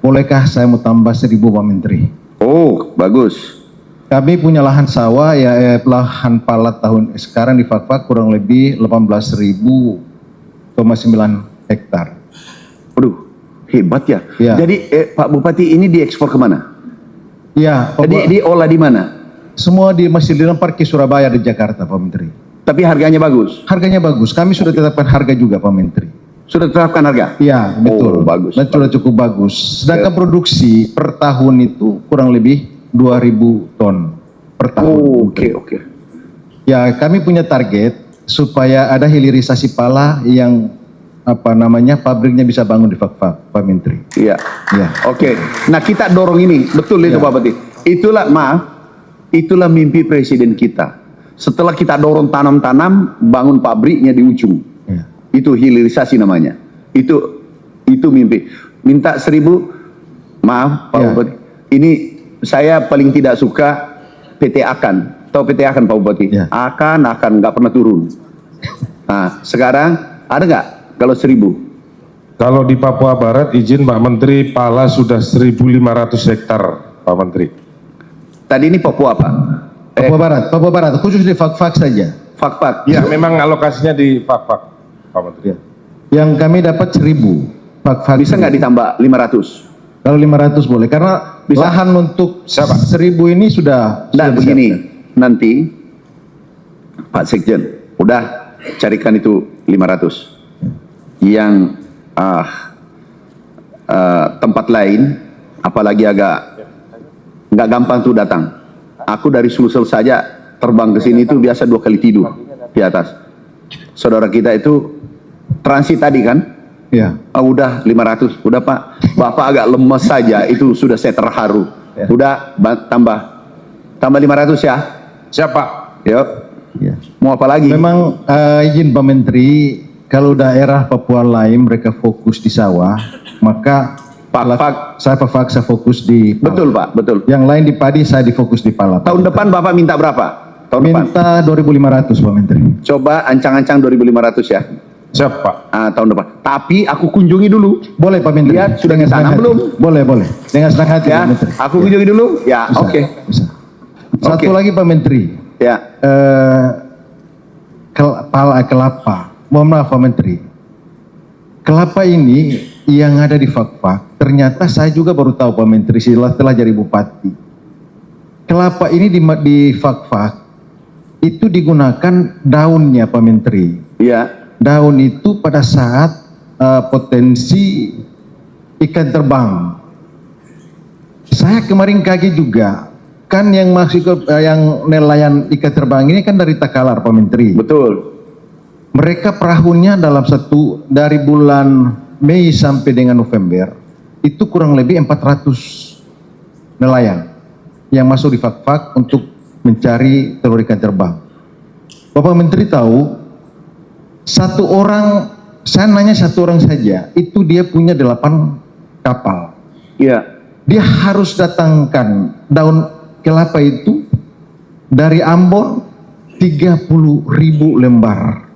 Bolehkah saya mau tambah 1.000 Pak Menteri? Oh, bagus. Kami punya lahan sawah ya lahan pala tahun sekarang di Fakfak kurang lebih 18.000,9 hektar. Waduh, hebat ya. Ya. Jadi Pak Bupati ini diekspor kemana? Ya, Jadi diolah di mana? semua masih dilempar ke Surabaya di Jakarta Pak Menteri. Tapi harganya bagus. Harganya bagus. Kami sudah tetapkan harga juga Pak Menteri. Sudah tetapkan harga? Iya, betul. Oh, bagus. Dan sudah cukup bagus. Sedangkan produksi per tahun itu kurang lebih 2.000 ton per tahun. Oh, oke. Ya, kami punya target supaya ada hilirisasi pala yang pabriknya bisa bangun di Fakfak, Pak Menteri. Iya. Ya. Oke. Nah, kita dorong ini. Betul itu Pak Bupati. Itulah mimpi presiden kita. Setelah kita dorong tanam-tanam, bangun pabriknya di ujung. Ya. Itu hilirisasi namanya. Itu mimpi. Minta 1.000. Maaf Pak Ya. Bupati. Ini saya paling tidak suka PT Akan. Tahu PT Akan Pak Bupati? Ya. Akan nggak pernah turun. Nah, sekarang ada nggak kalau 1.000? Kalau di Papua Barat, izin Pak Menteri, pala sudah 1.500 hektar, Pak Menteri. Tadi ini Papua apa? Papua Barat, khusus di Fakfak saja. Fakfak. Ya, memang alokasinya di Fakfak, Pak Menteri. Ya. Yang kami dapat 1.000. Fakfak Bisa nggak ditambah 500? Kalau 500 boleh, karena Bisa. lahan untuk Siapa? 1.000 ini sudah. Nah sudah begini, disiapkan. nanti Pak Sekjen, udah carikan itu 500. Yang tempat lain, apalagi nggak gampang tuh datang. Aku dari Sulsel saja terbang ke sini itu biasa 2 kali tidur di atas. Saudara kita itu transit tadi kan? Ya. Udah 500, udah Pak. Bapak agak lemes saja, itu sudah saya terharu. Ya. Udah tambah 500 ya. Siapa? Yuk. Ya. Mau apa lagi? Memang izin Pak Menteri, kalau daerah Papua lain mereka fokus di sawah, maka Fakfak. saya fokus di pala. Betul Pak, betul. Yang lain di padi, saya difokus di pala. Pak. Tahun depan Bapak minta berapa? Tahun depan. Minta 2.500 Pak Menteri. Coba ancang-ancang 2.500 ya. Siapa? Tahun depan. Tapi aku kunjungi dulu. Boleh Pak Menteri. Lihat, sudah Dengan ditanam senang hati. belum? Boleh. Dengan senang hati Ya, Pak Menteri. aku kunjungi dulu. Ya, Bisa, oke. Bisa. Satu Oke. lagi Pak Menteri. Ya. Kelapa. Mohon maaf Pak Menteri. Kelapa ini yang ada di Fakfak ternyata saya juga baru tahu Pak Menteri setelah jadi bupati. Kelapa ini di Fak-Fak itu digunakan daunnya Pak Menteri. Iya. Daun itu pada saat potensi ikan terbang. Saya kemarin kaget juga, kan yang masuk ke yang nelayan ikan terbang ini kan dari Takalar Pak Menteri. Betul. Mereka perahunya dari bulan Mei sampai dengan November itu kurang lebih 400 nelayan yang masuk di Fak-Fak untuk mencari telur ikan terbang. Bapak Menteri tahu, satu orang, saya nanya satu orang saja, itu dia punya 8 kapal. Iya. Dia harus datangkan daun kelapa itu dari Ambon 30.000 lembar.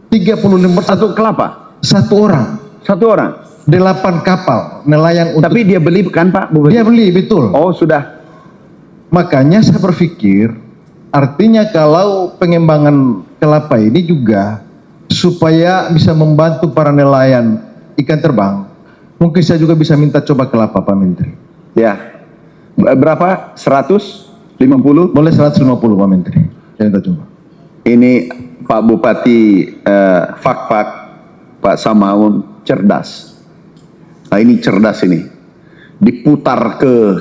30 lembar Satu kelapa. satu orang. Satu orang. 8 kapal nelayan untuk Tapi dia beli kan Pak? Bupati? dia beli, betul. Oh sudah. Makanya saya berpikir artinya kalau pengembangan kelapa ini juga supaya bisa membantu para nelayan ikan terbang, mungkin saya juga bisa minta coba kelapa Pak Menteri. Ya. Berapa? 150? Boleh 150 Pak Menteri. Saya minta coba. Ini Pak Bupati Fak-Fak, Pak Samaun cerdas. Nah ini cerdas ini. Diputar ke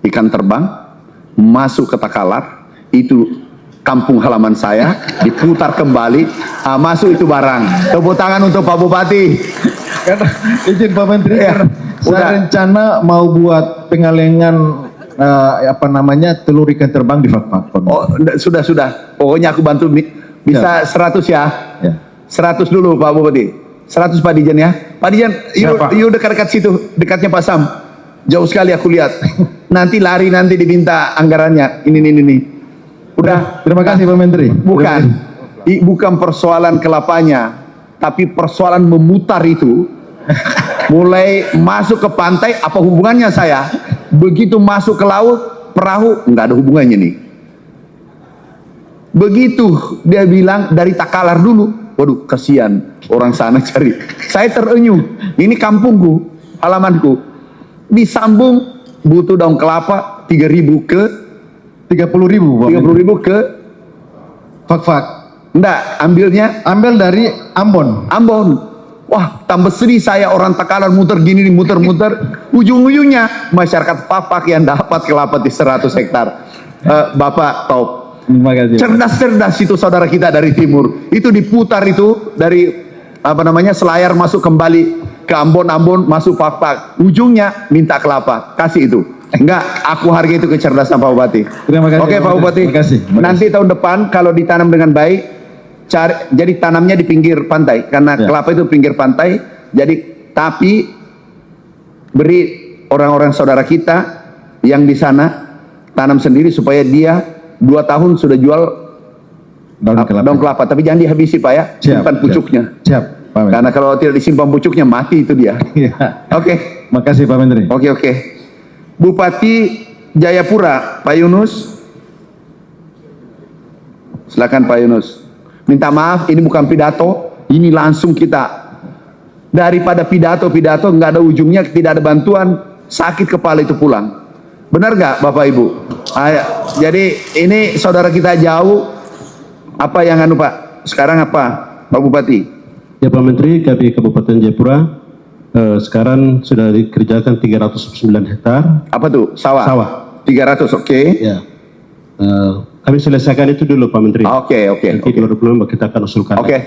ikan terbang, masuk ke Takalar, itu kampung halaman saya, diputar kembali, masuk itu barang. Tepuk tangan untuk Pak Bupati. Karena izin Pak Menteri, Ya, karena saya udah. rencana mau buat pengalengan telur ikan terbang di Fak-Fak. Pak Menteri. Oh, sudah. Pokoknya aku bantu bisa 100 ya. Ya. 100 dulu Pak Bupati. 100 Pak Dijen ya. Pak Dijen, yuk dekat-dekat situ, dekatnya Pak Sam. Jauh sekali aku lihat. Nanti lari nanti diminta anggarannya. Ini. Udah. Terima kasih Pak Menteri. Bukan. Bukan persoalan kelapanya, tapi persoalan memutar itu. Mulai masuk ke pantai, apa hubungannya saya? Begitu masuk ke laut, perahu nggak ada hubungannya nih. Begitu dia bilang dari Takalar dulu. Waduh, kasihan orang sana cari. Saya terenyuh. Ini kampungku, halamanku. Disambung butuh daun kelapa 3.000 ke 30.000 Pak. 30.000 ke Fak-Fak. enggak, ambilnya Ambil dari Ambon. Ambon. Wah, tambah sedih saya orang Takalar muter gini nih, muter-muter. Ujung-ujungnya masyarakat Fak-Fak yang dapat kelapa di 100 hektar. Bapak top. Terima kasih. Cerdas-cerdas itu saudara kita dari timur. Itu diputar itu dari Selayar masuk kembali ke Ambon, masuk Fak-Fak. Ujungnya minta kelapa, kasih itu. Enggak, aku hargai itu kecerdasan Pak Bupati. Terima kasih, Oke Pak Pak Bupati. Terima kasih. Nanti tahun depan kalau ditanam dengan baik, jadi tanamnya di pinggir pantai karena Ya. kelapa itu pinggir pantai. Jadi tapi beri orang-orang saudara kita yang di sana tanam sendiri supaya dia 2 tahun sudah jual daun kelapa. Tapi jangan dihabisi Pak ya, simpan pucuknya. Siap, Pak Menteri. Karena kalau tidak disimpan pucuknya mati itu dia. Ya. Oke. Makasih Pak Menteri. Oke. Bupati Jayapura, Pak Yunus. Silakan Pak Yunus. Minta maaf, ini bukan pidato, ini langsung kita. Daripada pidato nggak ada ujungnya, tidak ada bantuan, sakit kepala itu pulang. Benar nggak Bapak Ibu? Jadi ini saudara kita jauh. Apa yang Pak? Sekarang apa Pak Bupati? Ya Pak Menteri, kami Kabupaten Jayapura sekarang sudah dikerjakan 309 hektar Apa tuh? Sawah? sawah. 300, oke. Ya. Kami selesaikan itu dulu Pak Menteri. Oke. Nanti 2020 kita akan usulkan. Oke.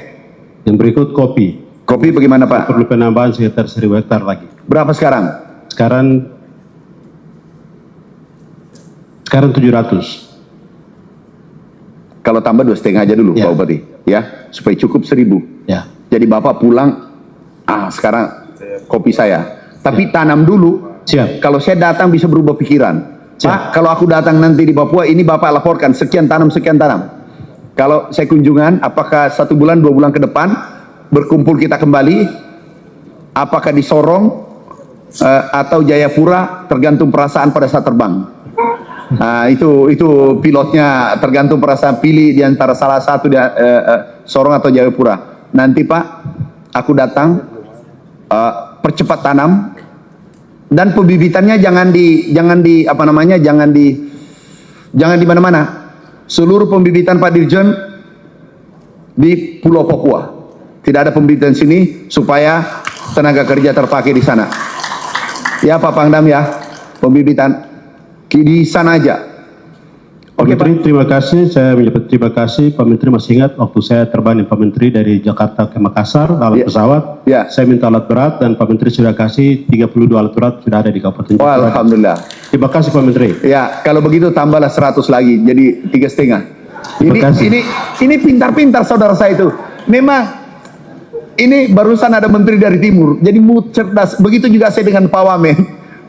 Yang berikut kopi. Kopi bagaimana Pak? Perlu penambahan sekitar 1.000 hektar lagi. Berapa sekarang? Sekarang 700. Kalau tambah 2,5 aja dulu Ya. Pak Bupati, ya, supaya cukup 1.000. Ya. Jadi Bapak pulang, sekarang kopi saya. Tapi tanam dulu. Siap. Kalau saya datang bisa berubah pikiran. Pak, kalau aku datang nanti di Papua, ini Bapak laporkan sekian tanam. Kalau saya kunjungan, apakah 1 bulan, 2 bulan ke depan berkumpul kita kembali? Apakah di Sorong atau Jayapura? Tergantung perasaan pada saat terbang. Nah, itu pilotnya tergantung perasaan, pilih di antara salah satu Sorong atau Jayapura. Nanti Pak, aku datang percepat tanam, dan pembibitannya jangan di mana-mana. Seluruh pembibitan Pak Dirjen di Pulau Papua. Tidak ada pembibitan sini supaya tenaga kerja terpakai di sana. Ya Pak Pangdam ya, pembibitan di sana aja. Pak Oke, Menteri, Pak. terima kasih. Saya menyampaikan terima kasih. Pak Menteri masih ingat waktu saya terbang Pak Menteri dari Jakarta ke Makassar dalam Ya. pesawat. Ya. Saya minta alat berat dan Pak Menteri sudah kasih 32 alat berat sudah ada di Kabupaten Oh, Jayapura. alhamdulillah. Terima kasih Pak Menteri. Ya, kalau begitu tambahlah 100 lagi, jadi 3,5. Terima kasih. Ini pintar-pintar saudara saya itu. Memang ini barusan ada menteri dari timur, jadi cerdas. Begitu juga saya dengan Pak Wamen.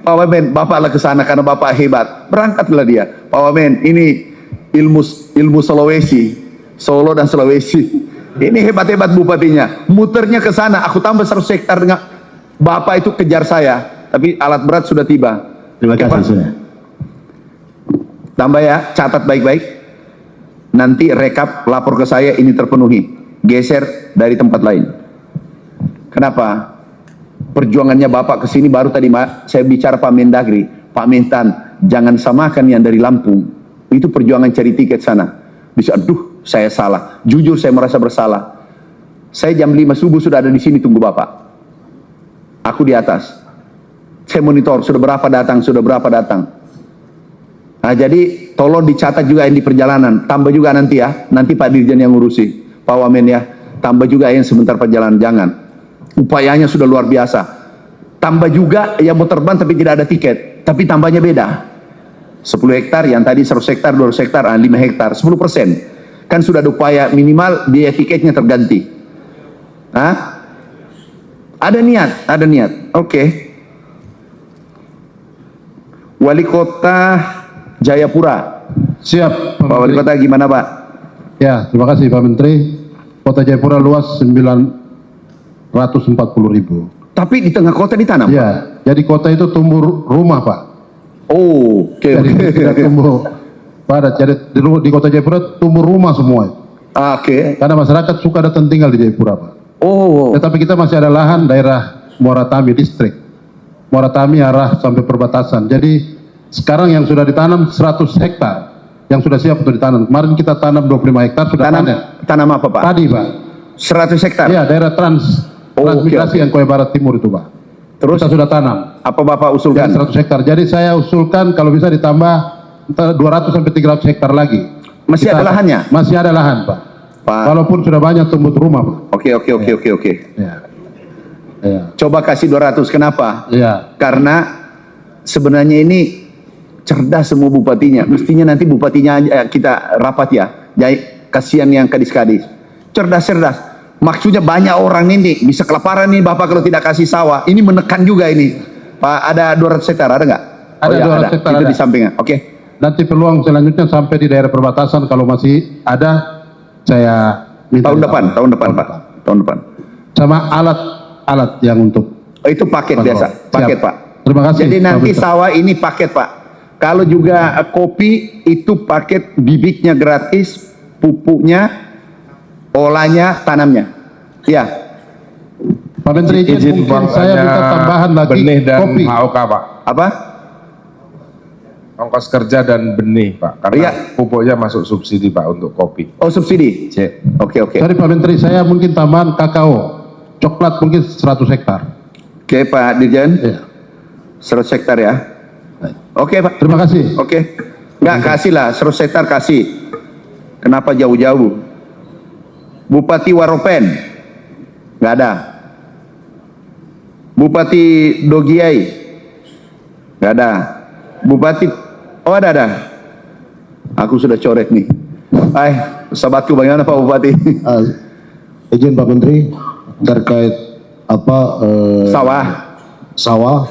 Pak Wamen, Bapaklah ke sana karena Bapak hebat. Berangkatlah dia. Pak Wamen, ini ilmu Sulawesi, Solo dan Sulawesi. Ini hebat-hebat bupatinya. Muternya ke sana, aku tambah 100 hektar dengan Bapak itu kejar saya, tapi alat berat sudah tiba. Terima Oke, kasih. Pak. Sudah. Tambah ya, catat baik-baik. Nanti rekap, lapor ke saya ini terpenuhi. Geser dari tempat lain. Kenapa? Perjuangannya Bapak ke sini baru tadi saya bicara Pak Mendagri, Pak Mentan, jangan samakan yang dari Lampung. Itu perjuangan cari tiket sana. Bisa, aduh, saya salah. Jujur saya merasa bersalah. Saya jam 5 subuh sudah ada di sini tunggu Bapak. Aku di atas. Saya monitor sudah berapa datang, sudah berapa datang. Nah, jadi tolong dicatat juga yang di perjalanan. Tambah juga nanti ya. Nanti Pak Dirjen yang ngurusi. Pak Wamen ya. Tambah juga yang sebentar perjalanan. Jangan. Upayanya sudah luar biasa. Tambah juga yang mau terbang tapi tidak ada tiket. Tapi tambahnya beda. 10 hektar, yang tadi 100 hektar, 200 hektar, 5 hektar, 10%. Kan sudah ada upaya minimal biaya tiketnya terganti. Hah? Ada niat. Oke. Wali Kota Jayapura. Siap, Pak Wali Kota gimana Pak? Ya, terima kasih Pak Menteri. Kota Jayapura luas 940.000. Tapi di tengah kota ditanam? Ya, jadi kota itu tumbuh rumah Pak. Oh, oke. Jadi tidak tumbuh padat. Jadi di Kota Jayapura tumbuh rumah semua. Oke. Karena masyarakat suka datang tinggal di Jayapura Pak. Oh, Tetapi kita masih ada lahan daerah Muaratami distrik. Muaratami arah sampai perbatasan. Jadi sekarang yang sudah ditanam 100 hektar yang sudah siap untuk ditanam. Kemarin kita tanam 25 hektar sudah panen. tanam apa Pak? Padi Pak. 100 hektar? Iya, daerah transmigrasi oke. yang Koya Barat Timur itu Pak. Terus Kita sudah tanam. apa Bapak usulkan? Ya, 100 hektar. Jadi saya usulkan kalau bisa ditambah 200 sampai 300 hektar lagi. Masih ada lahannya? Masih ada lahan Pak. Pak. Walaupun sudah banyak tumbuh rumah Pak. Oke. Ya. Ya. Coba kasih 200, kenapa? Ya. Karena sebenarnya ini cerdas semua bupatinya. Mestinya nanti bupatinya kita rapat ya. Jadi kasihan yang kadis-kadis. Cerdas. Maksudnya banyak orang ini bisa kelaparan nih Bapak kalau tidak kasih sawah. Ini menekan juga ini. Pak, ada 200 hektar ada nggak? Ada ya, 200 hektar Itu ada. di sampingnya. Oke. Nanti peluang selanjutnya sampai di daerah perbatasan kalau masih ada saya minta Tahun ditambah. depan Pak. Tahun depan. Sama alat yang untuk Oh, itu paket kontrol. biasa. Paket Siap. Pak. Terima kasih. Jadi Pak nanti Menteri. sawah ini paket Pak. Kalau juga kopi itu paket, bibitnya gratis, pupuknya, olahnya, tanamnya. Ya. Pak Menteri izin mungkin saya minta tambahan lagi benih dan kopi. HOK Pak. Apa? Ongkos kerja dan benih Pak. Karena Iya. pupuknya masuk subsidi Pak untuk kopi. Oh, subsidi. C. Oke. Sorry Pak Menteri, saya mungkin tambahan kakao, coklat mungkin 100 hektar. Oke Pak Dirjen. Ya. 100 hektar ya. Oke Pak. Terima kasih. Oke. Enggak, kasih lah. 100 hektar kasih. Kenapa jauh-jauh? Bupati Waropen. Enggak ada. Bupati Dogiai. Enggak ada. Bupati, oh ada. Aku sudah coret nih. Sahabatku bagaimana Pak Bupati? Izin Pak Menteri terkait sawah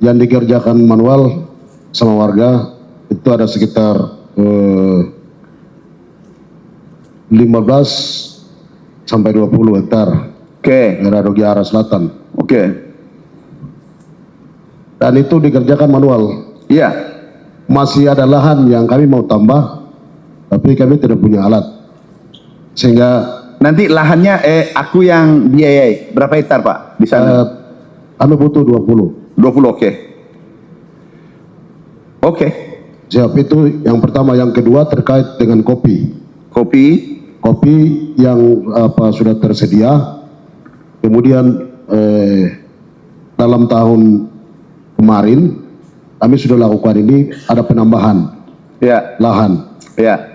yang dikerjakan manual sama warga itu ada sekitar 15 sampai 20 hektar. Oke. Daerah Dogi arah selatan. Oke. Dan itu dikerjakan manual. Iya. Masih ada lahan yang kami mau tambah, tapi kami tidak punya alat. Sehingga Nanti lahannya aku yang biayai. Berapa hektar Pak di sana? Kami butuh 20. 20, oke. Oke. Siap, itu yang pertama. Yang kedua terkait dengan kopi. Kopi yang sudah tersedia. Kemudian dalam tahun kemarin kami sudah lakukan ini, ada penambahan lahan.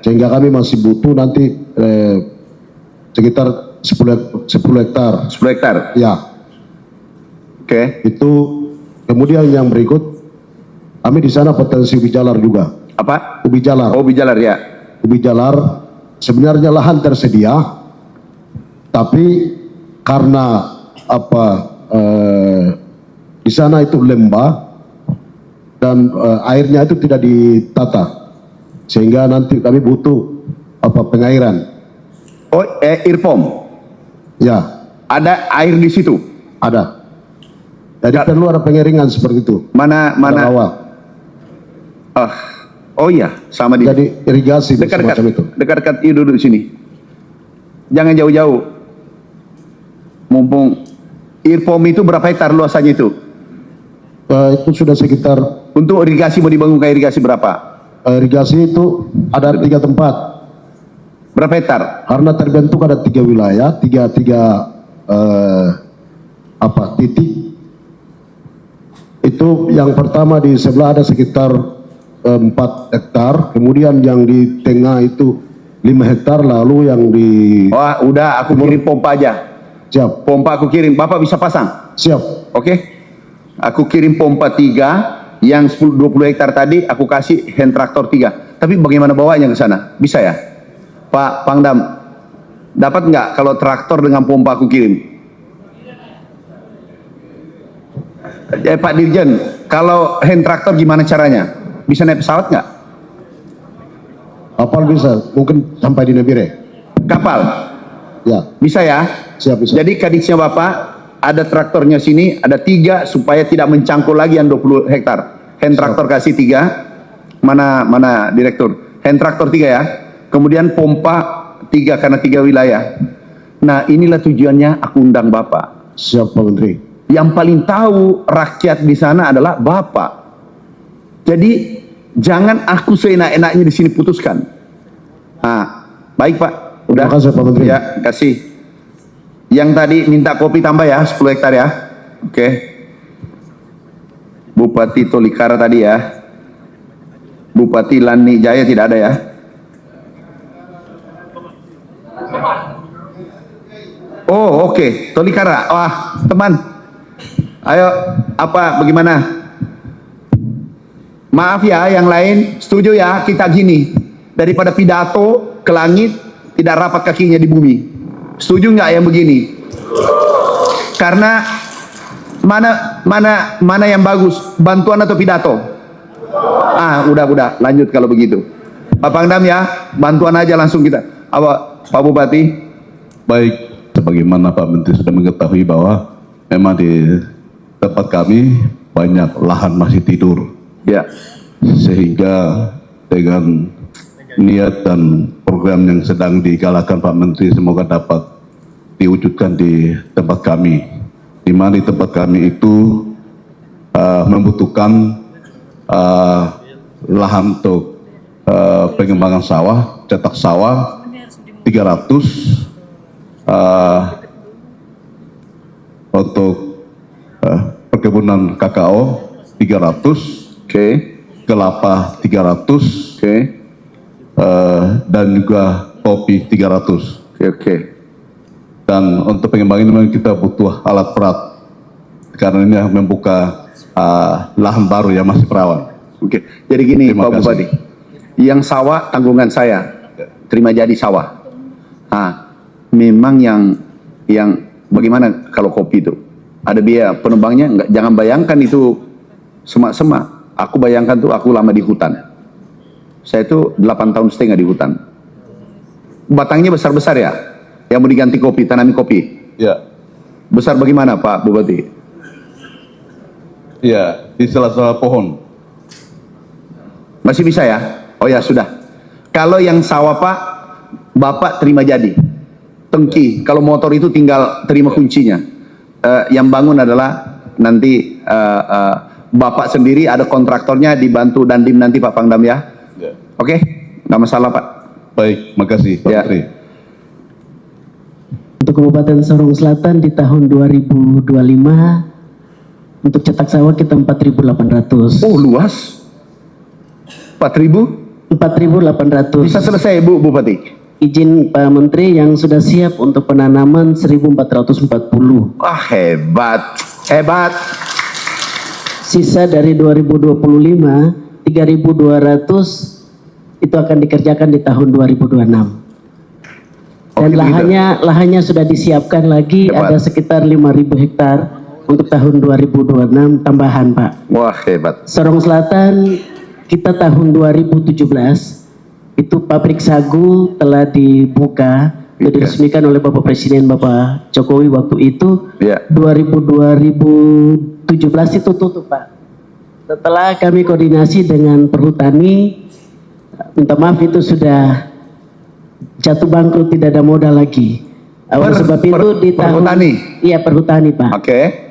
Sehingga kami masih butuh nanti sekitar 10 hektar. 10 hektar. Ya. Oke. Itu kemudian yang berikut, kami di sana potensi ubi jalar juga. Apa? Ubi jalar. Oh, ubi jalar ya. Ubi jalar sebenarnya lahan tersedia, tapi karena di sana itu lembah dan airnya itu tidak ditata, sehingga nanti kami butuh pengairan. Oh, air pom. Ya. Ada air di situ. Ada. Jadi perlu ada pengeringan seperti itu. Mana? Oh iya, sama di. Jadi irigasi dekat-dekat semacam itu. Dekat-dekat itu duduk sini. Jangan jauh-jauh. Mumpung Irpom itu berapa hektar luasannya itu? Itu sudah sekitar. Untuk irigasi mau dibangun kayak irigasi berapa? Irigasi itu ada 3 tempat. Berapa hektar? Karena terbentuk ada 3 wilayah, tiga titik. Itu yang pertama di sebelah ada sekitar 4 hektar, kemudian yang di tengah itu 5 hektar, lalu yang di. Wah, udah aku kirim pompa aja. Siap. Pompa aku kirim, Bapak bisa pasang? Siap. Oke. Aku kirim pompa 3, yang 20 hektar tadi aku kasih hand traktor 3. Tapi bagaimana bawanya ke sana? Bisa ya? Pak Pangdam, dapat nggak kalau traktor dengan pompa aku kirim? Pak Dirjen, kalau hand traktor gimana caranya? Bisa naik pesawat nggak? Kapal bisa, mungkin sampai di Nebire. Kapal? Ya. Bisa ya? Siap, bisa. Jadi kadisnya Bapak, ada traktornya sini, ada 3 supaya tidak mencangkul lagi yang 20 hektar. Hand traktor kasih 3. Mana direktur? Hand traktor 3 ya. Kemudian pompa 3 karena 3 wilayah. Nah, inilah tujuannya aku undang Bapak. Siap, Pak Menteri. Yang paling tahu rakyat di sana adalah Bapak. Jadi jangan aku seenak-enaknya di sini putuskan. Nah, baik Pak. Udah. Terima kasih Pak Menteri. Ya, kasih. Yang tadi minta kopi tambah ya, 10 hektar ya. Oke. Bupati Tolikara tadi ya. Bupati Lani Jaya tidak ada ya. Oh, oke. Tolikara. Wah, teman. Ayo, bagaimana? Maaf ya, yang lain setuju ya kita gini. Daripada pidato ke langit, tidak rapat kakinya di bumi. Setuju nggak yang begini? Karena mana yang bagus, bantuan atau pidato? Udah, lanjut kalau begitu. Pak Pangdam ya, bantuan aja langsung kita. Pak Bupati? Baik, sebagaimana Pak Menteri sudah mengetahui bahwa memang di tempat kami banyak lahan masih tidur. Ya. Sehingga dengan niat dan program yang sedang digalakan Pak Menteri semoga dapat diwujudkan di tempat kami. Di mana di tempat kami itu membutuhkan lahan untuk pengembangan sawah, cetak sawah 300, untuk perkebunan kakao 300, kelapa 300, dan juga kopi 300. Dan untuk pengembangan ini kita butuh alat berat karena ini membuka lahan baru yang masih perawan. Jadi gini Pak Bupati, yang sawah tanggungan saya, terima jadi sawah. Memang yang bagaimana kalau kopi itu ada biaya penebangnya? Enggak, jangan bayangkan itu semak-semak. Aku bayangkan tuh aku lama di hutan. Saya itu 8,5 tahun di hutan. Batangnya besar-besar ya. Yang mau diganti kopi, tanami kopi. Ya. Besar bagaimana Pak Bupati? Ya, di sela-sela pohon. Masih bisa ya? Oh ya sudah. Kalau yang sawah Pak, Bapak terima jadi. Tengki. Kalau motor itu tinggal terima kuncinya. Yang bangun adalah nanti Bapak sendiri ada kontraktornya dibantu Dandim nanti Pak Pangdam ya. Oke, nggak masalah Pak. Baik, makasih Pak Menteri. Untuk Kabupaten Sorong Selatan di tahun 2025 untuk cetak sawah kita 4.800. Oh luas. 4.000? 4.800. Bisa selesai Bu Bupati? Izin Pak Menteri yang sudah siap untuk penanaman 1.440. Wah hebat, hebat. Sisa dari 2025 3.200 itu akan dikerjakan di tahun 2026. Dan lahannya sudah disiapkan lagi, hebat. ada sekitar 5.000 hektar untuk tahun 2026 tambahan Pak. Wah hebat. Sorong Selatan kita tahun 2017 itu pabrik sagu telah dibuka, diresmikan oleh Bapak Presiden Bapak Jokowi waktu itu. 2017 itu tutup Pak. Setelah kami koordinasi dengan perhutani, minta maaf itu sudah jatuh bangkrut, tidak ada modal lagi. Oleh sebab itu di tahun perhutani Pak.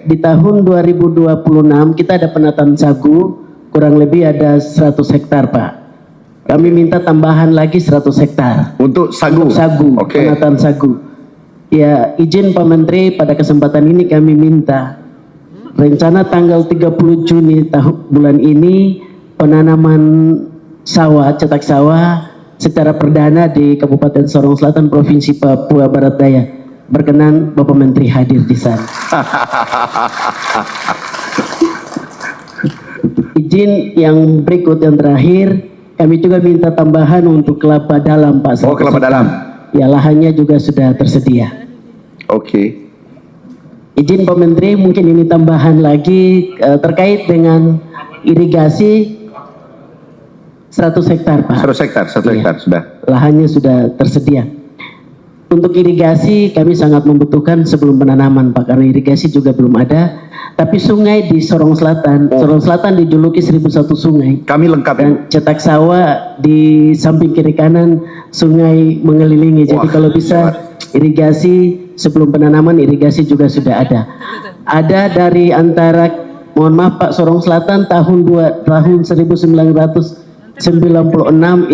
Di tahun 2026 kita ada penataan sagu kurang lebih ada 100 hektar Pak. Kami minta tambahan lagi 100 hektar. Untuk sagu? Untuk sagu, penataan sagu. Ya izin Pak Menteri pada kesempatan ini kami minta rencana tanggal 30 Juni bulan ini penanaman sawah, cetak sawah secara perdana di Kabupaten Sorong Selatan Provinsi Papua Barat Daya. Berkenan Bapak Menteri hadir di sana. Izin yang berikut yang terakhir, kami juga minta tambahan untuk kelapa dalam Pak. Oh kelapa dalam. Ya lahannya juga sudah tersedia. Oke. Izin Pak Menteri mungkin ini tambahan lagi terkait dengan irigasi 100 hektar Pak. 100 hektar, 1 hektar sudah. Lahannya sudah tersedia. Untuk irigasi kami sangat membutuhkan sebelum penanaman Pak, karena irigasi juga belum ada. Tapi sungai di Sorong Selatan, Sorong Selatan dijuluki 1001 sungai. Kami lengkap. Dan cetak sawah di samping kiri kanan sungai mengelilingi. Jadi kalau bisa irigasi sebelum penanaman, irigasi juga sudah ada. Ada dari antara, mohon maaf Pak, Sorong Selatan tahun 1996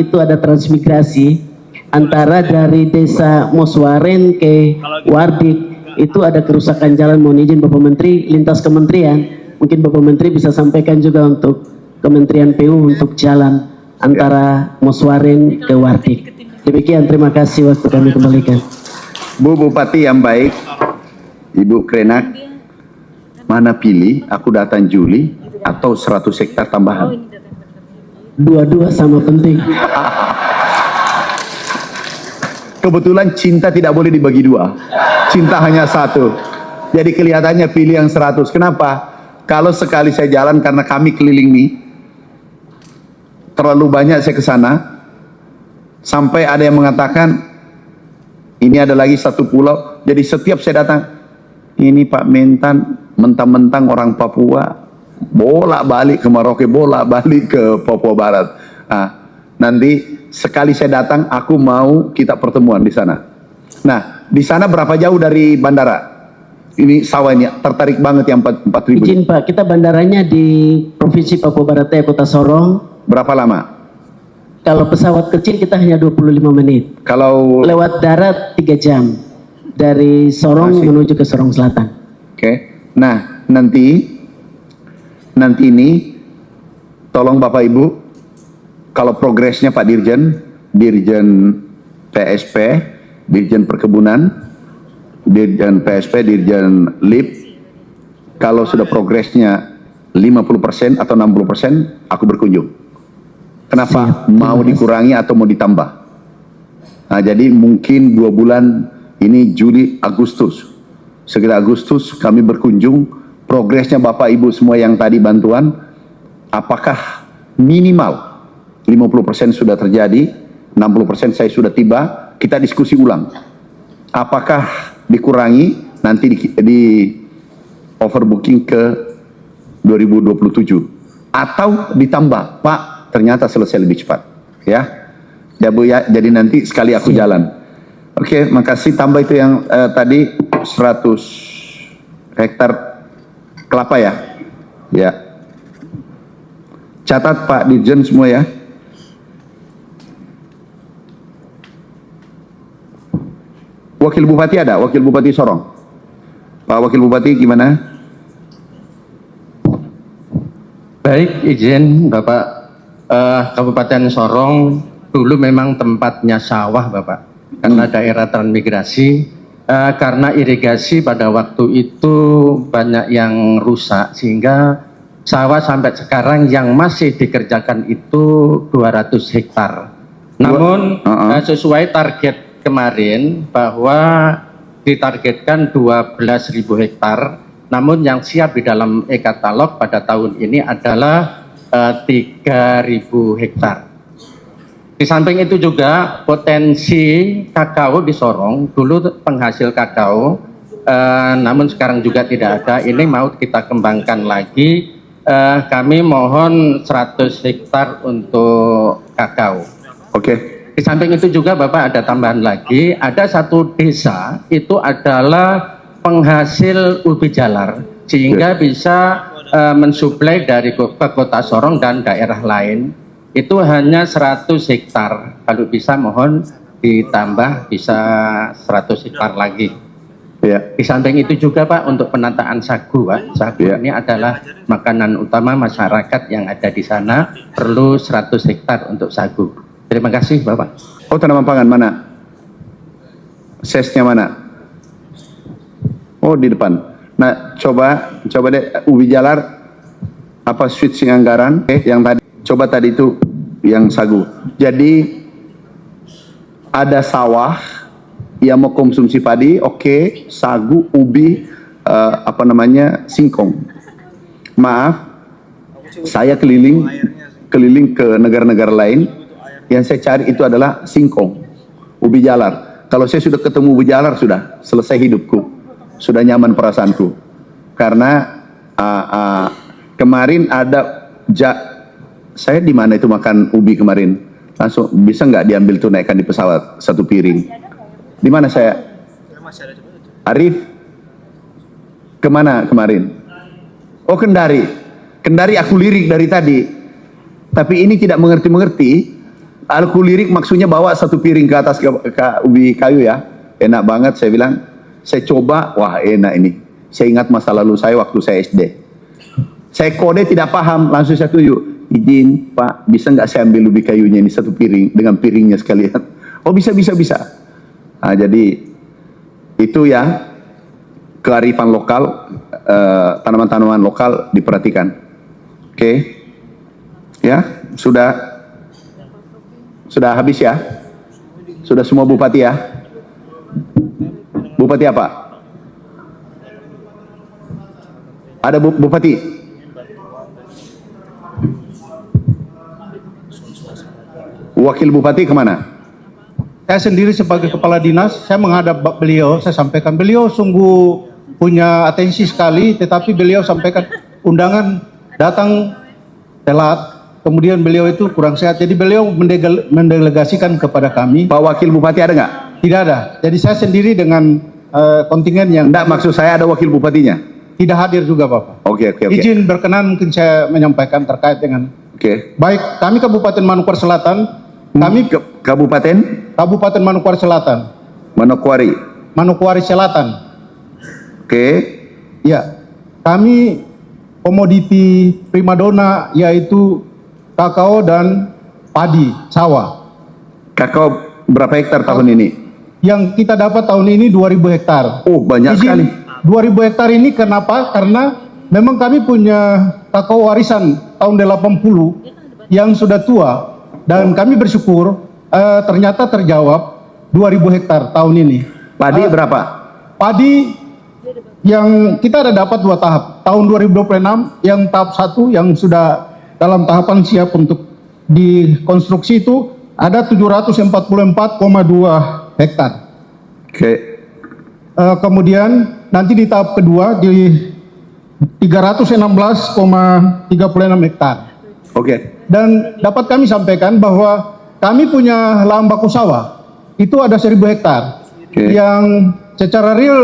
itu ada transmigrasi antara dari desa Moswaren ke Wardik. Itu ada kerusakan jalan, mohon izin Bapak Menteri lintas kementerian, mungkin Bapak Menteri bisa sampaikan juga untuk Kementerian PU untuk jalan antara Moswaren ke Wardik. Demikian, terima kasih, waktu kami kembalikan. Bu Bupati yang baik, Ibu Krenak, mana pilih aku datang Juli atau 100 hektar tambahan? Dua-dua sama penting. Kebetulan cinta tidak boleh dibagi dua. Cinta hanya satu. Jadi kelihatannya pilih yang 100. Kenapa? Kalau sekali saya jalan karena kami keliling nih, terlalu banyak saya ke sana, sampai ada yang mengatakan ini ada lagi satu pulau. Jadi setiap saya datang, ini Pak Mentan mentang-mentang orang Papua, bolak-balik ke Merauke, bolak-balik ke Papua Barat. Nah, nanti sekali saya datang, aku mau kita pertemuan di sana. Nah, di sana berapa jauh dari bandara? Ini sawah ini tertarik banget yang 4.000. Izin Pak, kita bandaranya di Provinsi Papua Barat Daya, Kota Sorong. Berapa lama? Kalau pesawat kecil kita hanya 25 menit. Kalau lewat darat 3 jam dari Sorong menuju ke Sorong Selatan. Oke. Nah, nanti ini tolong Bapak Ibu, kalau progresnya Pak Dirjen PSP, Dirjen Perkebunan, Dirjen PSP, Dirjen LIP, kalau sudah progresnya 50% atau 60%, aku berkunjung. Kenapa? Mau dikurangi atau mau ditambah? Nah, jadi mungkin 2 bulan ini Juli, Agustus. Sekitar Agustus kami berkunjung, progresnya Bapak Ibu semua yang tadi bantuan, apakah minimal 50% sudah terjadi, 60% saya sudah tiba, kita diskusi ulang. Apakah dikurangi, nanti di overbooking ke 2027. Atau ditambah, Pak, ternyata selesai lebih cepat. Ya, Bu ya, jadi nanti sekali aku jalan. Oke, makasih. Tambah itu yang tadi 100 hektar kelapa ya? Ya. Catat Pak Dirjen semua ya. Wakil Bupati ada? Wakil Bupati Sorong. Pak Wakil Bupati gimana? Baik, izin Bapak. Kabupaten Sorong dulu memang tempatnya sawah Bapak. Karena daerah transmigrasi, karena irigasi pada waktu itu banyak yang rusak, sehingga sawah sampai sekarang yang masih dikerjakan itu 200 hektar. Namun sesuai target kemarin bahwa ditargetkan 12.000 hektar, namun yang siap di dalam e-katalog pada tahun ini adalah 3.000 hektar. Di samping itu juga potensi kakao di Sorong, dulu penghasil kakao, namun sekarang juga tidak ada, ini mau kita kembangkan lagi. Kami mohon 100 hektar untuk kakao. Oke. Di samping itu juga Bapak ada tambahan lagi, ada satu desa itu adalah penghasil ubi jalar, sehingga bisa mensuplai dari ke kota Sorong dan daerah lain. Itu hanya 100 hektar, kalau bisa mohon ditambah bisa 100 hektar lagi. Ya. Di samping itu juga Pak untuk penataan sagu Pak, sagu ini adalah makanan utama masyarakat yang ada di sana, perlu 100 hektar untuk sagu. Terima kasih Bapak. Oh, tanaman pangan mana? Sesnya mana? Oh, di depan. Nah, coba deh ubi jalar apa switching anggaran yang tadi. Coba tadi itu yang sagu. Jadi ada sawah yang mau konsumsi padi, oke, sagu, ubi, singkong. Maaf, saya keliling ke negara-negara lain. Yang saya cari itu adalah singkong, ubi jalar. Kalau saya sudah ketemu ubi jalar, sudah selesai hidupku, sudah nyaman perasaanku. Karena kemarin ada saya di mana itu makan ubi kemarin, langsung bisa nggak diambil tunaikan di pesawat 1 piring? Di mana saya? Arif, kemana kemarin? Oh, Kendari. Kendari aku lirik dari tadi, tapi ini tidak mengerti. Aku lirik maksudnya bawa 1 piring ke atas ke ubi kayu ya. Enak banget saya bilang. Saya coba, wah enak ini. Saya ingat masa lalu saya waktu saya SD. Saya kode tidak paham, langsung saya tunjuk. Izin Pak, bisa nggak saya ambil ubi kayunya ini 1 piring dengan piringnya sekalian? Oh bisa. Nah, jadi itu ya kearifan lokal, tanaman-tanaman lokal diperhatikan. Oke, ya sudah habis ya? Sudah semua bupati ya? Bupati apa? Ada bupati? Wakil bupati kemana? Saya sendiri sebagai kepala dinas, saya menghadap beliau, saya sampaikan beliau sungguh punya atensi sekali, tetapi beliau sampaikan undangan datang telat. Kemudian beliau itu kurang sehat, jadi beliau mendelegasikan kepada kami. Pak Wakil Bupati ada nggak? Tidak ada. Jadi saya sendiri dengan kontingen yang... Enggak, maksud saya ada Wakil Bupatinya? Tidak hadir juga Bapak. Oke. Izin berkenan mungkin saya menyampaikan terkait dengan... Baik, kami Kabupaten Manokwari Selatan, Kabupaten Manokwari Selatan. Manokwari Selatan. Ya, kami komoditi primadona yaitu kakao dan padi, sawah. Kakao berapa hektar tahun ini? Yang kita dapat tahun ini 2.000 hektar. Oh, banyak sekali. 2.000 hektar ini kenapa? Karena memang kami punya kakao warisan tahun 80 yang sudah tua. Dan kami bersyukur ternyata terjawab 2.000 hektar tahun ini. Padi berapa? Padi yang kita ada dapat 2 tahap. Tahun 2026 yang tahap 1 yang sudah dalam tahapan siap untuk dikonstruksi itu ada 744,2 hektar. Kemudian nanti di tahap kedua di 316,36 hektar. Dan dapat kami sampaikan bahwa kami punya lahan baku sawah itu ada 1.000 hektar yang secara real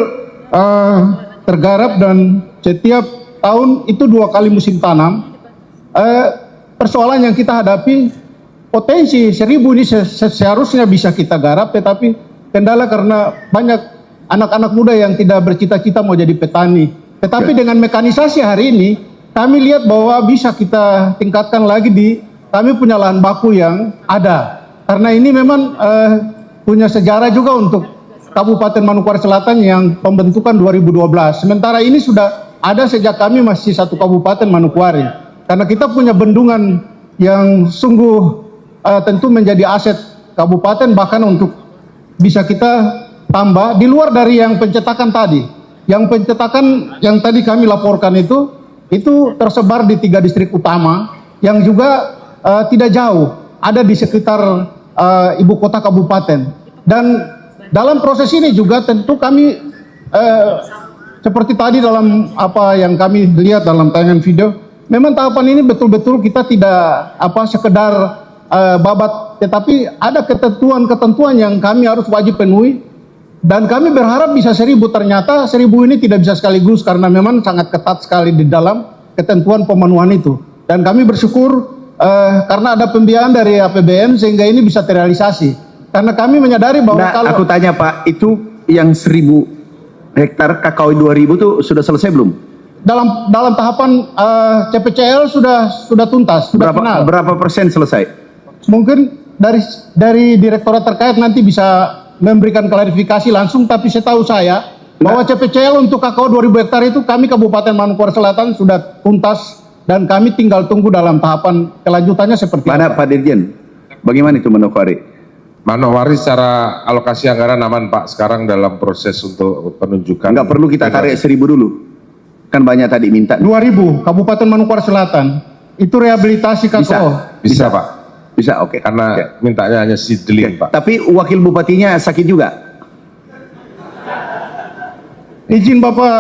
tergarap dan setiap setahun itu 2 kali musim tanam. Persoalan yang kita hadapi, potensi 1000 ini seharusnya bisa kita garap, tetapi kendala karena banyak anak-anak muda yang tidak bercita-cita mau jadi petani. Tetapi dengan mekanisasi hari ini, kami lihat bahwa bisa kita tingkatkan lagi kami punya lahan baku yang ada. Karena ini memang punya sejarah juga untuk Kabupaten Manokwari Selatan yang pembentukan 2012. Sementara ini sudah ada sejak kami masih satu Kabupaten Manokwari. Karena kita punya bendungan yang sungguh tentu menjadi aset kabupaten, bahkan untuk bisa kita tambah di luar dari yang pencetakan tadi. Yang pencetakan yang tadi kami laporkan itu tersebar di 3 distrik utama yang juga tidak jauh, ada di sekitar ibu kota kabupaten. Dan dalam proses ini juga tentu kami seperti tadi dalam apa yang kami lihat dalam tayangan video, memang tahapan ini betul-betul kita tidak sekedar babat, tetapi ada ketentuan-ketentuan yang kami harus wajib penuhi. Dan kami berharap bisa 1000, ternyata 1000 ini tidak bisa sekaligus karena memang sangat ketat sekali di dalam ketentuan pemenuhan itu. Dan kami bersyukur karena ada pembiayaan dari APBN sehingga ini bisa terrealisasi. Karena kami menyadari bahwa kalau... Aku tanya Pak, itu yang 1000 hektar kakao 2000 itu sudah selesai belum? Dalam tahapan CPCL sudah tuntas, sudah final. Berapa persen selesai? Mungkin dari direktorat terkait nanti bisa memberikan klarifikasi langsung, tapi setahu saya bahwa CPCL untuk kakao 2000 hektar itu kami Kabupaten Manokwari Selatan sudah tuntas dan kami tinggal tunggu dalam tahapan kelanjutannya seperti Mana Pak Dirjen? Bagaimana itu Manokwari? Manokwari secara alokasi anggaran aman Pak, sekarang dalam proses untuk penunjukan. Enggak perlu kita tarik 1000 dulu. Kan banyak tadi minta. 2000 Kabupaten Manokwari Selatan itu rehabilitasi kakao. Bisa Pak. Bisa, oke. Karena mintanya hanya seedling Pak. Tapi wakil bupatinya sakit juga. Izin Bapak,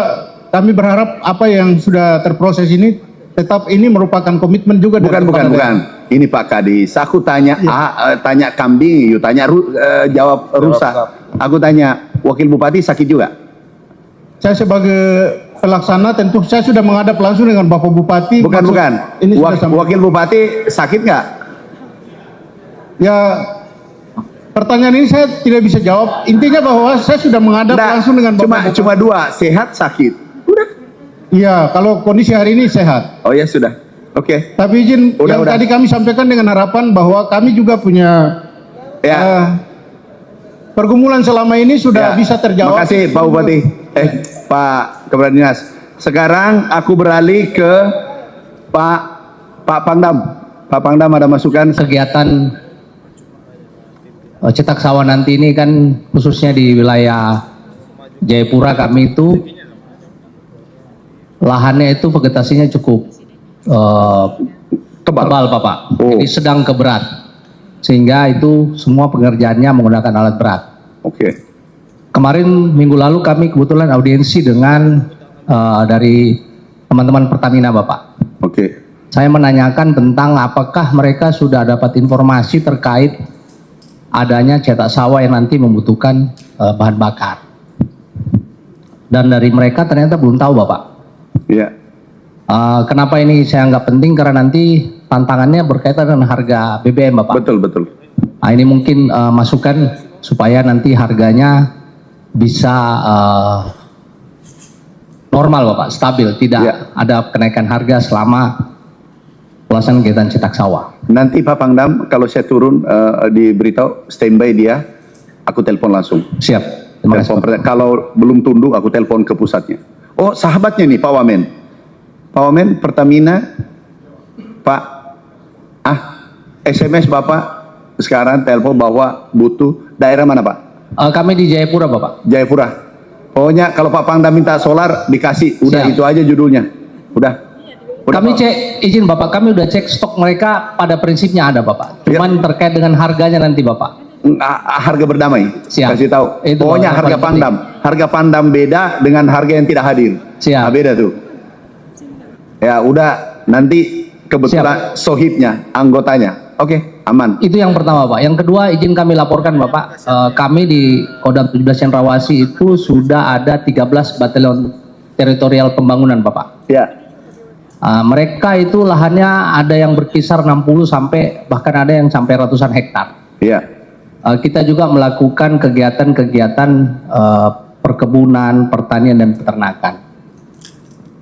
kami berharap apa yang sudah terproses ini tetap ini merupakan komitmen juga. Bukan. Ini Pak Kadis, aku tanya tanya kambing, you tanya jawab rusa. Aku tanya wakil bupati sakit juga. Saya sebagai pelaksana tentu saya sudah menghadap langsung dengan Bapak Bupati. Bukan. Ini Wakil bupati sakit nggak? Ya, pertanyaan ini saya tidak bisa jawab. Intinya bahwa saya sudah menghadap langsung dengan Bapak Bupati. Cuma 2, sehat sakit. Iya, kalau kondisi hari ini sehat. Oh ya sudah, oke. Tapi izin tadi kami sampaikan dengan harapan bahwa kami juga punya pergumulan selama ini sudah bisa terjawab. Terima kasih Pak Bupati. Pak Kepala Dinas. Sekarang aku beralih ke Pak Pangdam. Pak Pangdam ada masukan? Kegiatan cetak sawah nanti ini kan khususnya di wilayah Jayapura kami itu lahannya itu vegetasinya cukup tebal Bapak. Jadi sedang ke berat, sehingga itu semua pengerjaannya menggunakan alat berat. Oke. Kemarin minggu lalu kami kebetulan audiensi dengan dari teman-teman Pertamina Bapak. Oke. Saya menanyakan tentang apakah mereka sudah dapat informasi terkait adanya cetak sawah yang nanti membutuhkan bahan bakar. Dan dari mereka ternyata belum tahu Bapak. Iya. Kenapa ini saya anggap penting? Karena nanti tantangannya berkaitan dengan harga BBM Bapak. Betul. Nah ini mungkin masukan supaya nanti harganya bisa normal Bapak, stabil, tidak ada kenaikan harga selama pelaksanaan kegiatan cetak sawah. Nanti Pak Pangdam kalau saya turun diberitahu standby dia, aku telepon langsung. Siap. Terima kasih. Kalau belum tunduk aku telepon ke pusatnya. Oh sahabatnya nih Pak Wamen. Pak Wamen Pertamina, Pak SMS Bapak sekarang telepon bahwa butuh daerah mana Pak? Kami di Jayapura Bapak. Jayapura. Pokoknya kalau Pak Pangdam minta solar dikasih, udah. Siap. Itu aja judulnya. Udah kami cek, izin Bapak, kami udah cek stok mereka pada prinsipnya ada Bapak. Cuman terkait dengan harganya nanti Bapak. Harga berdamai. Siap. Kasih tahu. Itu pokoknya harga Pangdam. Harga Pangdam beda dengan harga yang tidak hadir. Siap. Beda tuh. Ya udah, nanti kebetulan sohibnya, anggotanya. Oke, aman. Itu yang pertama Pak. Yang kedua izin kami laporkan Bapak, kami di Kodam 17 Cendrawasih itu sudah ada 13 batalion teritorial pembangunan Bapak. Ya. Mereka itu lahannya ada yang berkisar 60 sampai bahkan ada yang sampai ratusan hektar. Iya. Kita juga melakukan kegiatan-kegiatan perkebunan, pertanian dan peternakan.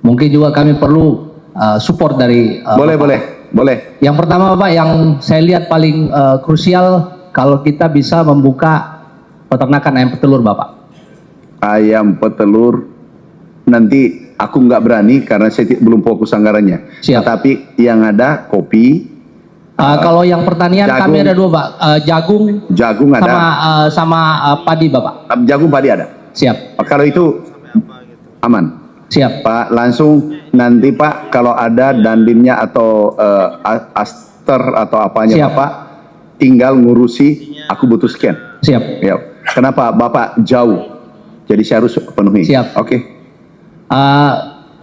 Mungkin juga kami perlu support dari boleh. Yang pertama Bapak, yang saya lihat paling krusial kalau kita bisa membuka peternakan ayam petelur Bapak. Ayam petelur nanti aku nggak berani karena saya belum fokus anggarannya. Siap. Tapi yang ada kopi. Kalau yang pertanian jagung. kami ada dua Pak, jagung ada. sama padi Bapak. Jagung padi ada. Siap. Kalau itu aman. Siap. Pak, langsung nanti Pak kalau ada dandinnya atau aster atau apanya Siap. Bapak tinggal ngurusi, aku butuh sekian. Siap. Ya. Kenapa Bapak jauh? Jadi saya harus penuhi. Siap. Oke.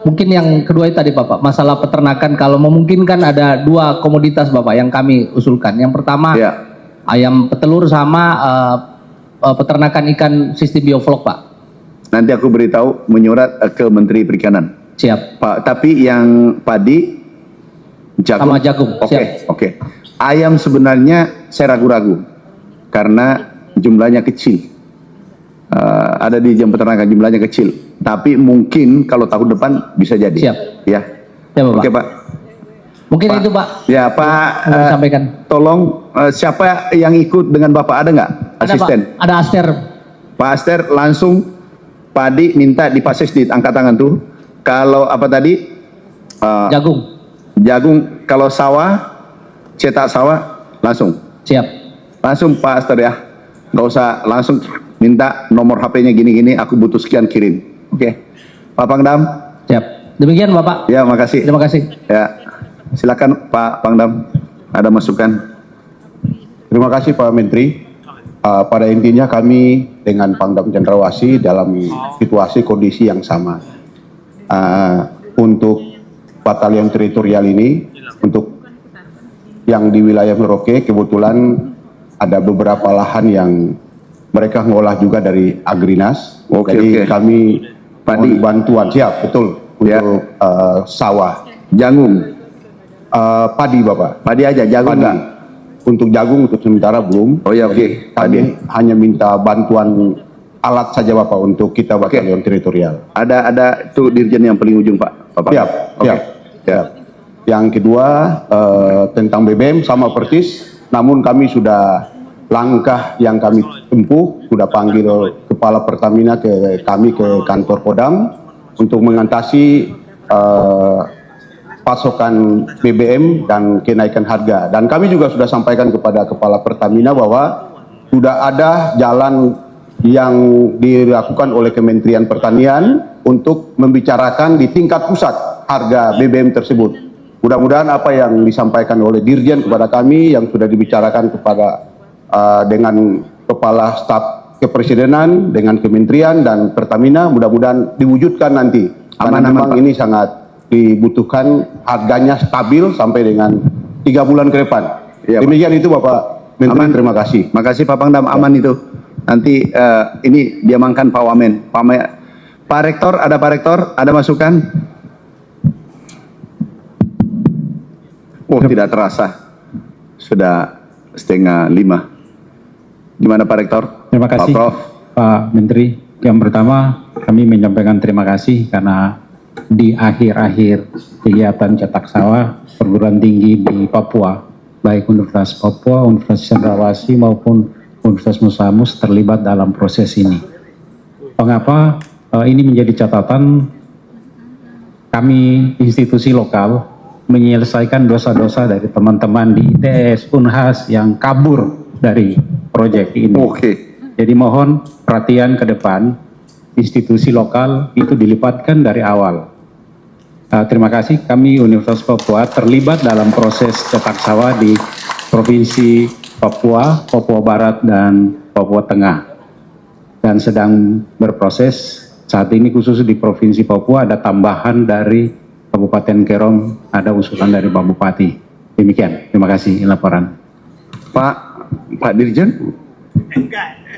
Mungkin yang kedua itu tadi Bapak, masalah peternakan kalau memungkinkan ada dua komoditas Bapak yang kami usulkan. Yang pertama ayam petelur sama peternakan ikan sistem bioflok Pak. Nanti aku beritahu menyurat ke Menteri Perikanan. Siap. Pak, tapi yang padi jagung. Sama jagung. Oke. Ayam sebenarnya saya ragu-ragu karena jumlahnya kecil. Ada di jam peternakan jumlahnya kecil. Tapi mungkin kalau tahun depan bisa jadi. Siap. Ya. Ya Bapak. Oke Pak. Mungkin Pak, itu Pak. Ya Pak. Sampaikan. Tolong siapa yang ikut dengan Bapak ada nggak? Asisten. Pak. Ada Aster. Pak Aster langsung padi minta di Pak Sesdit angkat tangan tuh. Kalau apa tadi? Jagung. Jagung. Kalau sawah, cetak sawah langsung. Siap. Langsung Pak Aster ya. Nggak usah langsung minta nomor HP-nya gini-gini. Aku butuh sekian kirim. Oke. Pak Pangdam. Siap. Demikian Bapak. Ya makasih. Terima kasih. Ya. Silakan Pak Pangdam. Ada masukan. Terima kasih Pak Menteri. Pada intinya kami dengan Pangdam Cendrawasih dalam situasi kondisi yang sama. Untuk batalion teritorial ini, untuk yang di wilayah Merauke kebetulan ada beberapa lahan yang mereka ngolah juga dari Agrinas. Jadi kami mohon bantuan, siap betul untuk sawah. Jagung. Padi Bapak. Padi aja, jagung enggak? Untuk jagung untuk sementara belum. Oh ya oke. Kami hanya minta bantuan alat saja Bapak untuk kita batalion teritorial. Ada itu dirjen yang paling ujung Pak. Siap. Siap. Yang kedua tentang BBM sama persis, namun kami sudah langkah yang kami tempuh, sudah panggil Kepala Pertamina ke kantor Kodam untuk mengatasi pasokan BBM dan kenaikan harga. Dan kami juga sudah sampaikan kepada Kepala Pertamina bahwa sudah ada jalan yang dilakukan oleh Kementerian Pertanian untuk membicarakan di tingkat pusat harga BBM tersebut. Mudah-mudahan apa yang disampaikan oleh Dirjen kepada kami yang sudah dibicarakan kepada dengan Kepala Staf Kepresidenan, dengan Kementerian dan Pertamina, mudah-mudahan diwujudkan nanti. Karena memang ini sangat dibutuhkan, harganya stabil sampai dengan 3 bulan ke depan. Ya, demikian itu Bapak Menteri, terima kasih. Makasih Pak Pangdam, aman itu. Nanti ini diamankan Pak Wamen. Pak Rektor, ada masukan? Oh tidak terasa, sudah 4:30. Gimana Pak Rektor? Terima kasih Pak Prof. Pak Menteri. Yang pertama kami menyampaikan terima kasih karena di akhir-akhir kegiatan cetak sawah perguruan tinggi di Papua, baik Universitas Papua, Universitas Cendrawasih maupun Universitas Musamus terlibat dalam proses ini. Mengapa ini menjadi catatan? Kami institusi lokal menyelesaikan dosa-dosa dari teman-teman di ITS, Unhas yang kabur dari proyek ini. Jadi mohon perhatian ke depan, institusi lokal itu dilipatkan dari awal. Terima kasih, kami Universitas Papua terlibat dalam proses cetak sawah di Provinsi Papua, Papua Barat, dan Papua Tengah. Dan sedang berproses, saat ini khusus di Provinsi Papua ada tambahan dari Kabupaten Kerom, ada usulan dari Pak Bupati. Demikian, terima kasih laporan. Pak Dirjen,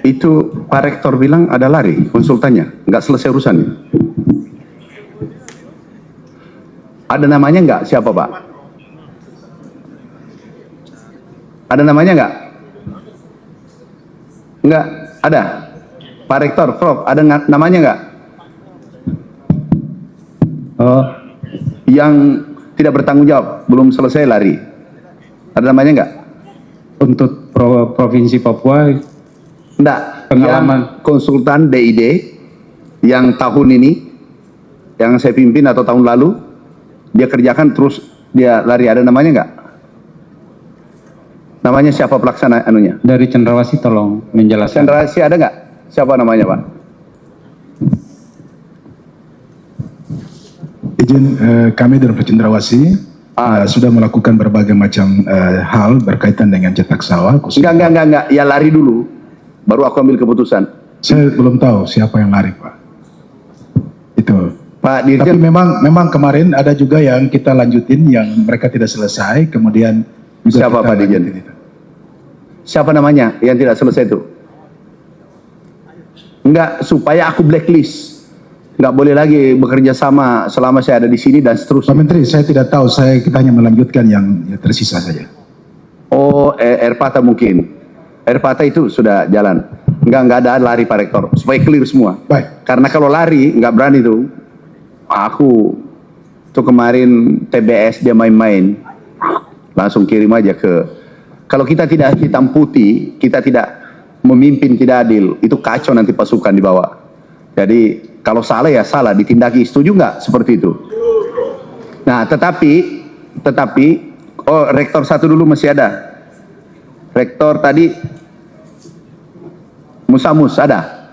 itu Pak Rektor bilang ada lari konsultannya, nggak selesai urusannya. Ada namanya nggak? Siapa Pak? Ada namanya nggak? Nggak ada. Pak Rektor, Prof, ada namanya nggak? Yang tidak bertanggung jawab, belum selesai lari. Ada namanya nggak? Untuk Provinsi Papua? Enggak. Pengalaman. Yang konsultan DID yang tahun ini, yang saya pimpin atau tahun lalu, dia kerjakan terus dia lari. Ada namanya nggak? Namanya siapa pelaksana anunya? Dari Cendrawasih tolong menjelaskan. Cendrawasih ada nggak? Siapa namanya Pak? Izin kami dari Cendrawasih sudah melakukan berbagai macam hal berkaitan dengan cetak sawah. Enggak. Ya lari dulu, baru aku ambil keputusan. Saya belum tahu siapa yang lari, Pak. Itu. Pak Dirjen. Tapi memang kemarin ada juga yang kita lanjutin yang mereka tidak selesai, kemudian juga siapa Pak Dirjen? Siapa namanya yang tidak selesai itu? Enggak, supaya aku blacklist. Enggak boleh lagi bekerja sama selama saya ada di sini dan seterusnya. Pak Menteri, saya tidak tahu, kita hanya melanjutkan yang tersisa saja. Oh, Airpata mungkin. Airpata itu sudah jalan. Enggak ada lari Pak Rektor, supaya clear semua. Baik. Karena kalau lari, enggak berani tuh. Aku tuh kemarin TBS dia main-main. Langsung kirim aja ke. Kalau kita tidak hitam putih, kita tidak memimpin, tidak adil, itu kacau nanti pasukan di bawah. Jadi kalau salah ya salah, ditindaki. Setuju nggak seperti itu? Nah, tetapi rektor satu dulu masih ada. Rektor tadi Musamus ada.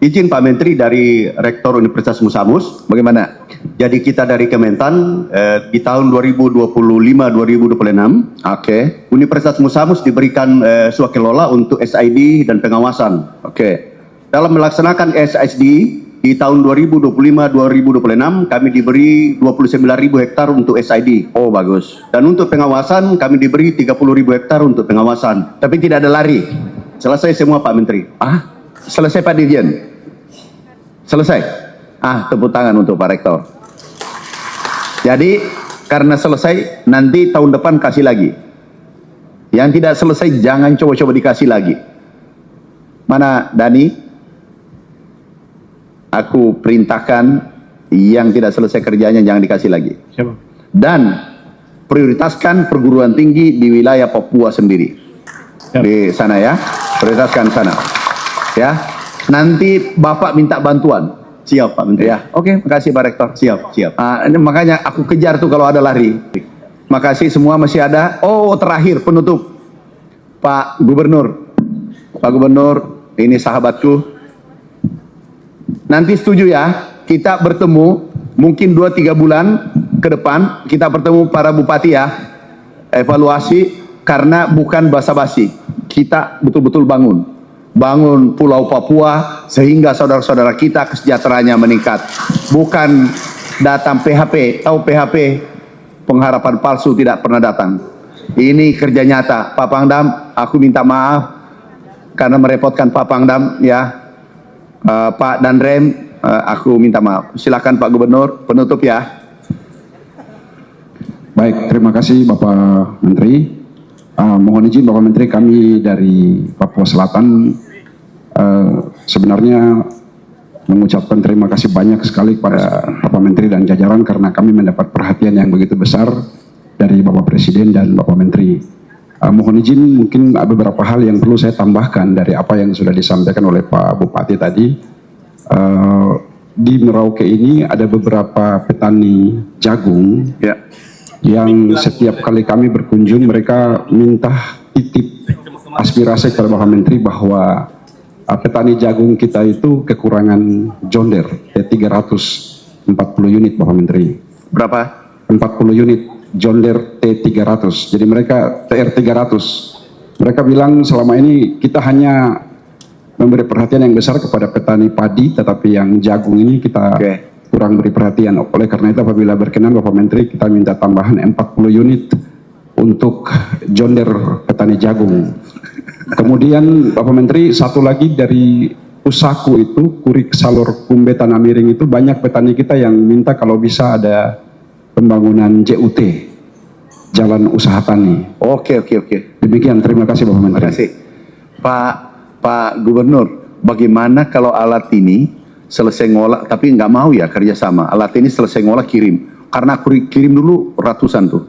Izin Pak Menteri dari Rektor Universitas Musamus. Bagaimana? Jadi kita dari Kementan di tahun 2025-2026. Oke. Universitas Musamus diberikan swakelola untuk SID dan pengawasan. Oke. Dalam melaksanakan SID di tahun 2025-2026 kami diberi 29.000 hektar untuk SID. Oh bagus. Dan untuk pengawasan kami diberi 30.000 hektar untuk pengawasan. Tapi tidak ada lari. Selesai semua Pak Menteri. Selesai Pak Dirjen. Selesai. Tepuk tangan untuk Pak Rektor. Jadi karena selesai, nanti tahun depan kasih lagi. Yang tidak selesai jangan coba-coba dikasih lagi. Mana Dani? Aku perintahkan yang tidak selesai kerjanya jangan dikasih lagi. Siapa? Dan prioritaskan perguruan tinggi di wilayah Papua sendiri. Di sana ya. Prioritaskan sana. Ya. Nanti Bapak minta bantuan. Siap Pak Menteri. Ya, oke, makasih Pak Rektor. Siap. Makanya aku kejar tuh kalau ada lari. Makasih semua masih ada. Oh, terakhir penutup. Pak Gubernur. Pak Gubernur, ini sahabatku. Nanti setuju ya, kita bertemu mungkin 2-3 bulan ke depan kita bertemu para bupati ya. Evaluasi karena bukan basa-basi. Kita betul-betul bangun Pulau Papua sehingga saudara-saudara kita kesejahteraannya meningkat. Bukan datang PHP, tahu PHP, pengharapan palsu tidak pernah datang. Ini kerja nyata. Pak Pangdam, aku minta maaf karena merepotkan Pak Pangdam ya. Pak dan Rem, aku minta maaf. Silakan Pak Gubernur, penutup ya. Baik, terima kasih Bapak Menteri. Mohon izin Bapak Menteri, kami dari Papua Selatan sebenarnya mengucapkan terima kasih banyak sekali kepada Bapak Menteri dan jajaran karena kami mendapat perhatian yang begitu besar dari Bapak Presiden dan Bapak Menteri. Mohon izin mungkin ada beberapa hal yang perlu saya tambahkan dari apa yang sudah disampaikan oleh Pak Bupati tadi. Di Merauke ini ada beberapa petani jagung yang setiap kali kami berkunjung mereka minta titip aspirasi kepada Bapak Menteri bahwa petani jagung kita itu kekurangan John Deere T340 unit Bapak Menteri. Berapa? 40 unit John Deere T300. Jadi mereka TR300. Mereka bilang selama ini kita hanya memberi perhatian yang besar kepada petani padi, tetapi yang jagung ini kita kurang beri perhatian. Oleh karena itu apabila berkenan Bapak Menteri, kita minta tambahan 40 unit untuk John Deere petani jagung. Kemudian Bapak Menteri, satu lagi dari Usaku itu, Kurik Salur Kumbe Tanah Miring itu banyak petani kita yang minta kalau bisa ada pembangunan JUT, Jalan Usaha Tani. Oke. Demikian, terima kasih Bapak Menteri. Terima kasih. Pak Gubernur, bagaimana kalau alat ini selesai ngolah, tapi nggak mau ya kerjasama, alat ini selesai ngolah kirim, karena aku kirim dulu ratusan tuh,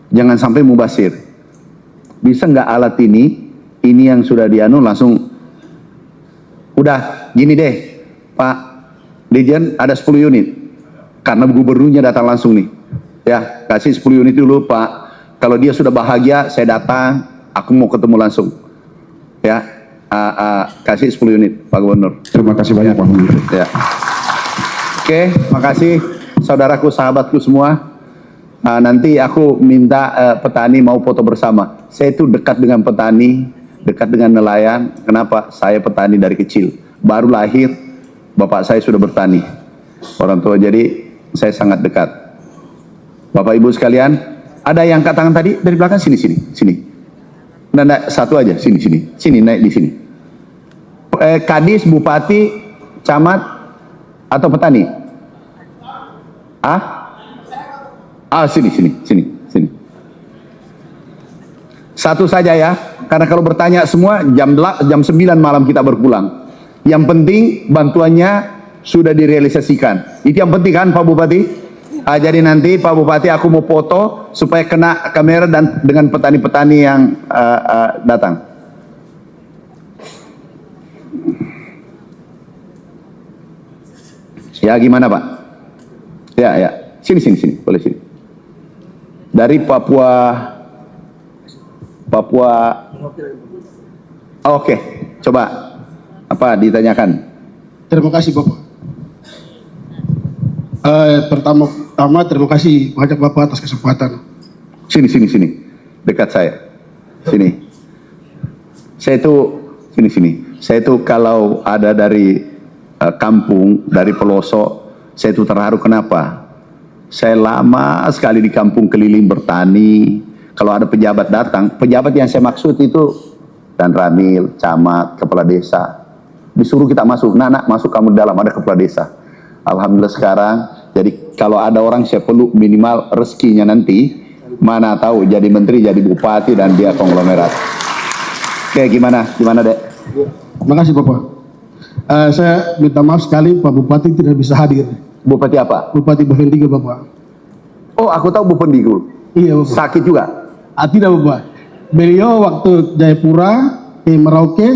jangan sampai mubasir. Bisa nggak alat ini yang sudah dianu langsung, udah gini deh Pak Dirjen, ada 10 unit, karena gubernurnya datang langsung nih, ya kasih 10 unit dulu Pak, kalau dia sudah bahagia saya datang, aku mau ketemu langsung, ya kasih 10 unit Pak Gubernur. Terima kasih banyak Pak Menteri. Ya. Oke, makasih saudaraku, sahabatku semua. Nanti aku minta petani mau foto bersama. Saya itu dekat dengan petani, dekat dengan nelayan. Kenapa? Saya petani dari kecil. Baru lahir, bapak saya sudah bertani. Orang tua, jadi saya sangat dekat. Bapak Ibu sekalian, ada yang angkat tangan tadi dari belakang, sini. Nah, satu aja, sini naik di sini. Kadis, bupati, camat, atau petani? Sini. Satu saja ya, karena kalau bertanya semua jam 9 malam kita berpulang. Yang penting bantuannya sudah direalisasikan. Itu yang penting kan Pak Bupati? Jadi nanti Pak Bupati aku mau foto supaya kena kamera dan dengan petani-petani yang datang. Ya gimana Pak? Ya. Sini. Boleh sini. Dari Papua. Oke. Coba. Apa ditanyakan? Terima kasih Bapak. Pertama terima kasih banyak Bapak atas kesempatan. Sini. Dekat saya. Sini. Saya itu kalau ada dari kampung, dari pelosok, saya itu terharu. Kenapa? Saya lama sekali di kampung keliling bertani. Kalau ada pejabat datang, pejabat yang saya maksud itu Dan Ramil, camat, kepala desa, disuruh kita masuk. Nak, masuk kamu dalam, ada kepala desa. Alhamdulillah sekarang, jadi kalau ada orang saya peluk minimal rezekinya nanti, mana tahu jadi menteri, jadi bupati, dan dia konglomerat. Oke, gimana Dek? Terima kasih Bapak. Saya minta maaf sekali Pak Bupati tidak bisa hadir. Bupati apa? Bupati Bovendigul Bapak. Oh, aku tahu Bovendigul. Iya Bapak. Sakit juga? Tidak Bapak. Beliau waktu Jayapura ke Merauke,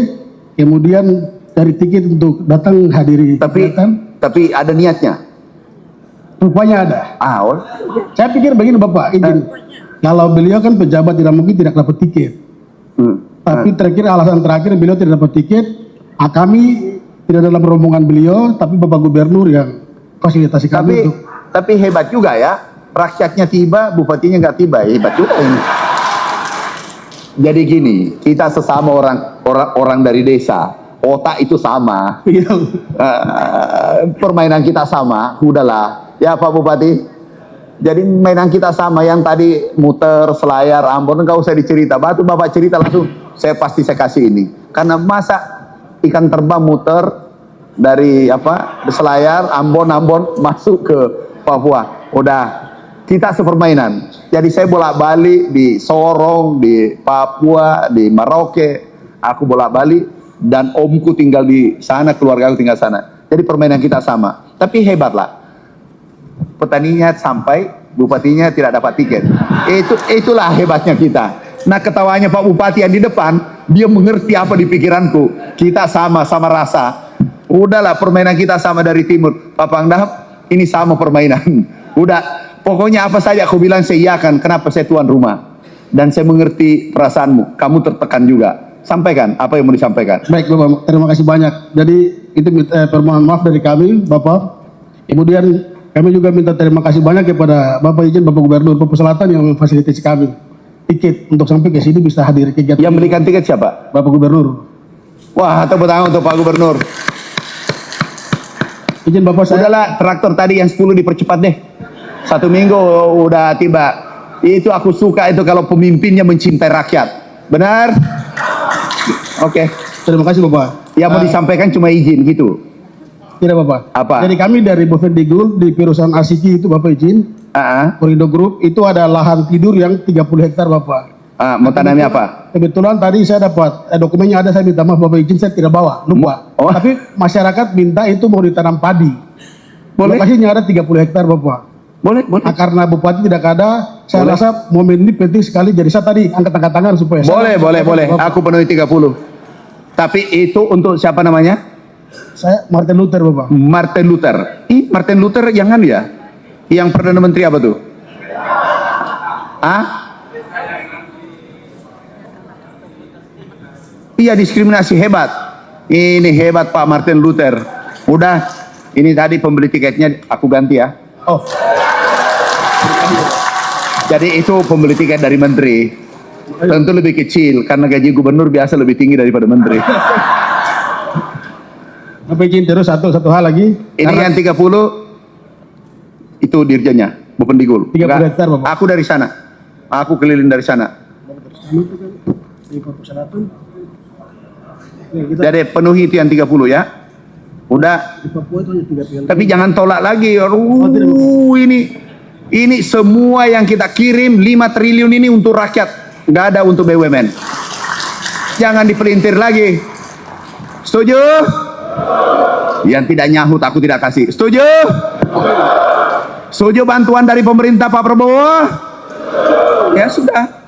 kemudian cari tiket untuk datang hadiri. Tapi ada niatnya? Rupanya ada. Saya pikir begini Bapak, izin. Kalau beliau kan pejabat tidak mungkin tidak dapat tiket. Tapi terakhir alasan terakhir beliau tidak dapat tiket. Kami tidak dalam rombongan beliau, tapi Bapak Gubernur yang fasilitasi kami untuk. Tapi hebat juga ya, rakyatnya tiba, bupatinya nggak tiba, hebat juga ini. Jadi gini, kita sesama orang dari desa, otak itu sama, permainan kita sama, udahlah, ya Pak Bupati. Jadi mainan kita sama, yang tadi muter, Selayar, Ambon, nggak usah dicerita. Batu Bapak cerita langsung, saya kasih ini. Karena masa ikan terbang muter dari Selayar, Ambon masuk ke Papua, udah kita sepermainan. Jadi saya bolak-balik di Sorong, di Papua, di Merauke, aku bolak-balik, dan omku tinggal di sana, keluarga aku tinggal sana. Jadi permainan kita sama. Tapi hebatlah, petaninya sampai, bupatinya tidak dapat tiket. Itulah hebatnya kita. Nah, ketawanya Pak Bupati yang di depan, dia mengerti apa di pikiranku. Kita sama rasa. Udahlah, permainan kita sama dari timur. Pak Pangdam, ini sama permainan. Udah, pokoknya apa saja aku bilang saya iakan. Kenapa? Saya tuan rumah. Dan saya mengerti perasaanmu. Kamu tertekan juga. Sampaikan apa yang mau disampaikan. Baik Bapak, terima kasih banyak. Jadi itu permohonan maaf dari kami Bapak. Kemudian kami juga minta terima kasih banyak kepada Bapak Izin, Bapak Gubernur Papua Selatan yang memfasilitasi kami tiket untuk sampai ke sini bisa hadir kegiatan. Yang belikan tiket siapa? Bapak Gubernur. Wah, tepuk tangan untuk Pak Gubernur. Izin Bapak saya. Udahlah, traktor tadi yang 10 dipercepat deh. 1 minggu udah tiba. Itu aku suka itu kalau pemimpinnya mencintai rakyat. Benar? Oke. Terima kasih Bapak. Yang mau disampaikan cuma izin gitu. Tidak Bapak. Apa? Jadi kami dari Bovendigul di perusahaan Asiki itu Bapak izin. Korido Group itu ada lahan tidur yang 30 hektar Bapak. Mau tanamnya apa? Kebetulan tadi saya dapat dokumennya ada, saya minta maaf Bapak izin saya tidak bawa, lupa. Tapi masyarakat minta itu mau ditanam padi. Boleh. Lokasinya ada 30 hektar Bapak. Boleh. Nah, karena Bupati tidak ada, saya rasa momen ini penting sekali. Jadi saya tadi angkat tangan supaya. Boleh. Aku penuhi 30. Tapi itu untuk siapa namanya? Saya Martin Luther Bapak. Martin Luther. Martin Luther yang kan ya? Yang Perdana Menteri apa tuh? Iya, diskriminasi hebat. Ini hebat Pak Martin Luther. Udah, ini tadi pembeli tiketnya aku ganti ya. Oh. Jadi itu pembeli tiket dari menteri. Tentu lebih kecil karena gaji gubernur biasa lebih tinggi daripada menteri. Bapak izin terus satu hal lagi. Ini yang 30 itu dirjennya, Bupendigul. 30 hektar Bapak. Aku dari sana. Aku keliling dari sana. Jadi penuhi itu yang 30 ya. Udah. Tapi jangan tolak lagi. Ini semua yang kita kirim 5 triliun ini untuk rakyat. Nggak ada untuk BUMN. Jangan dipelintir lagi. Setuju? Yang tidak nyahut aku tidak kasih. Setuju? Setuju bantuan dari pemerintah Pak Prabowo? Ya sudah.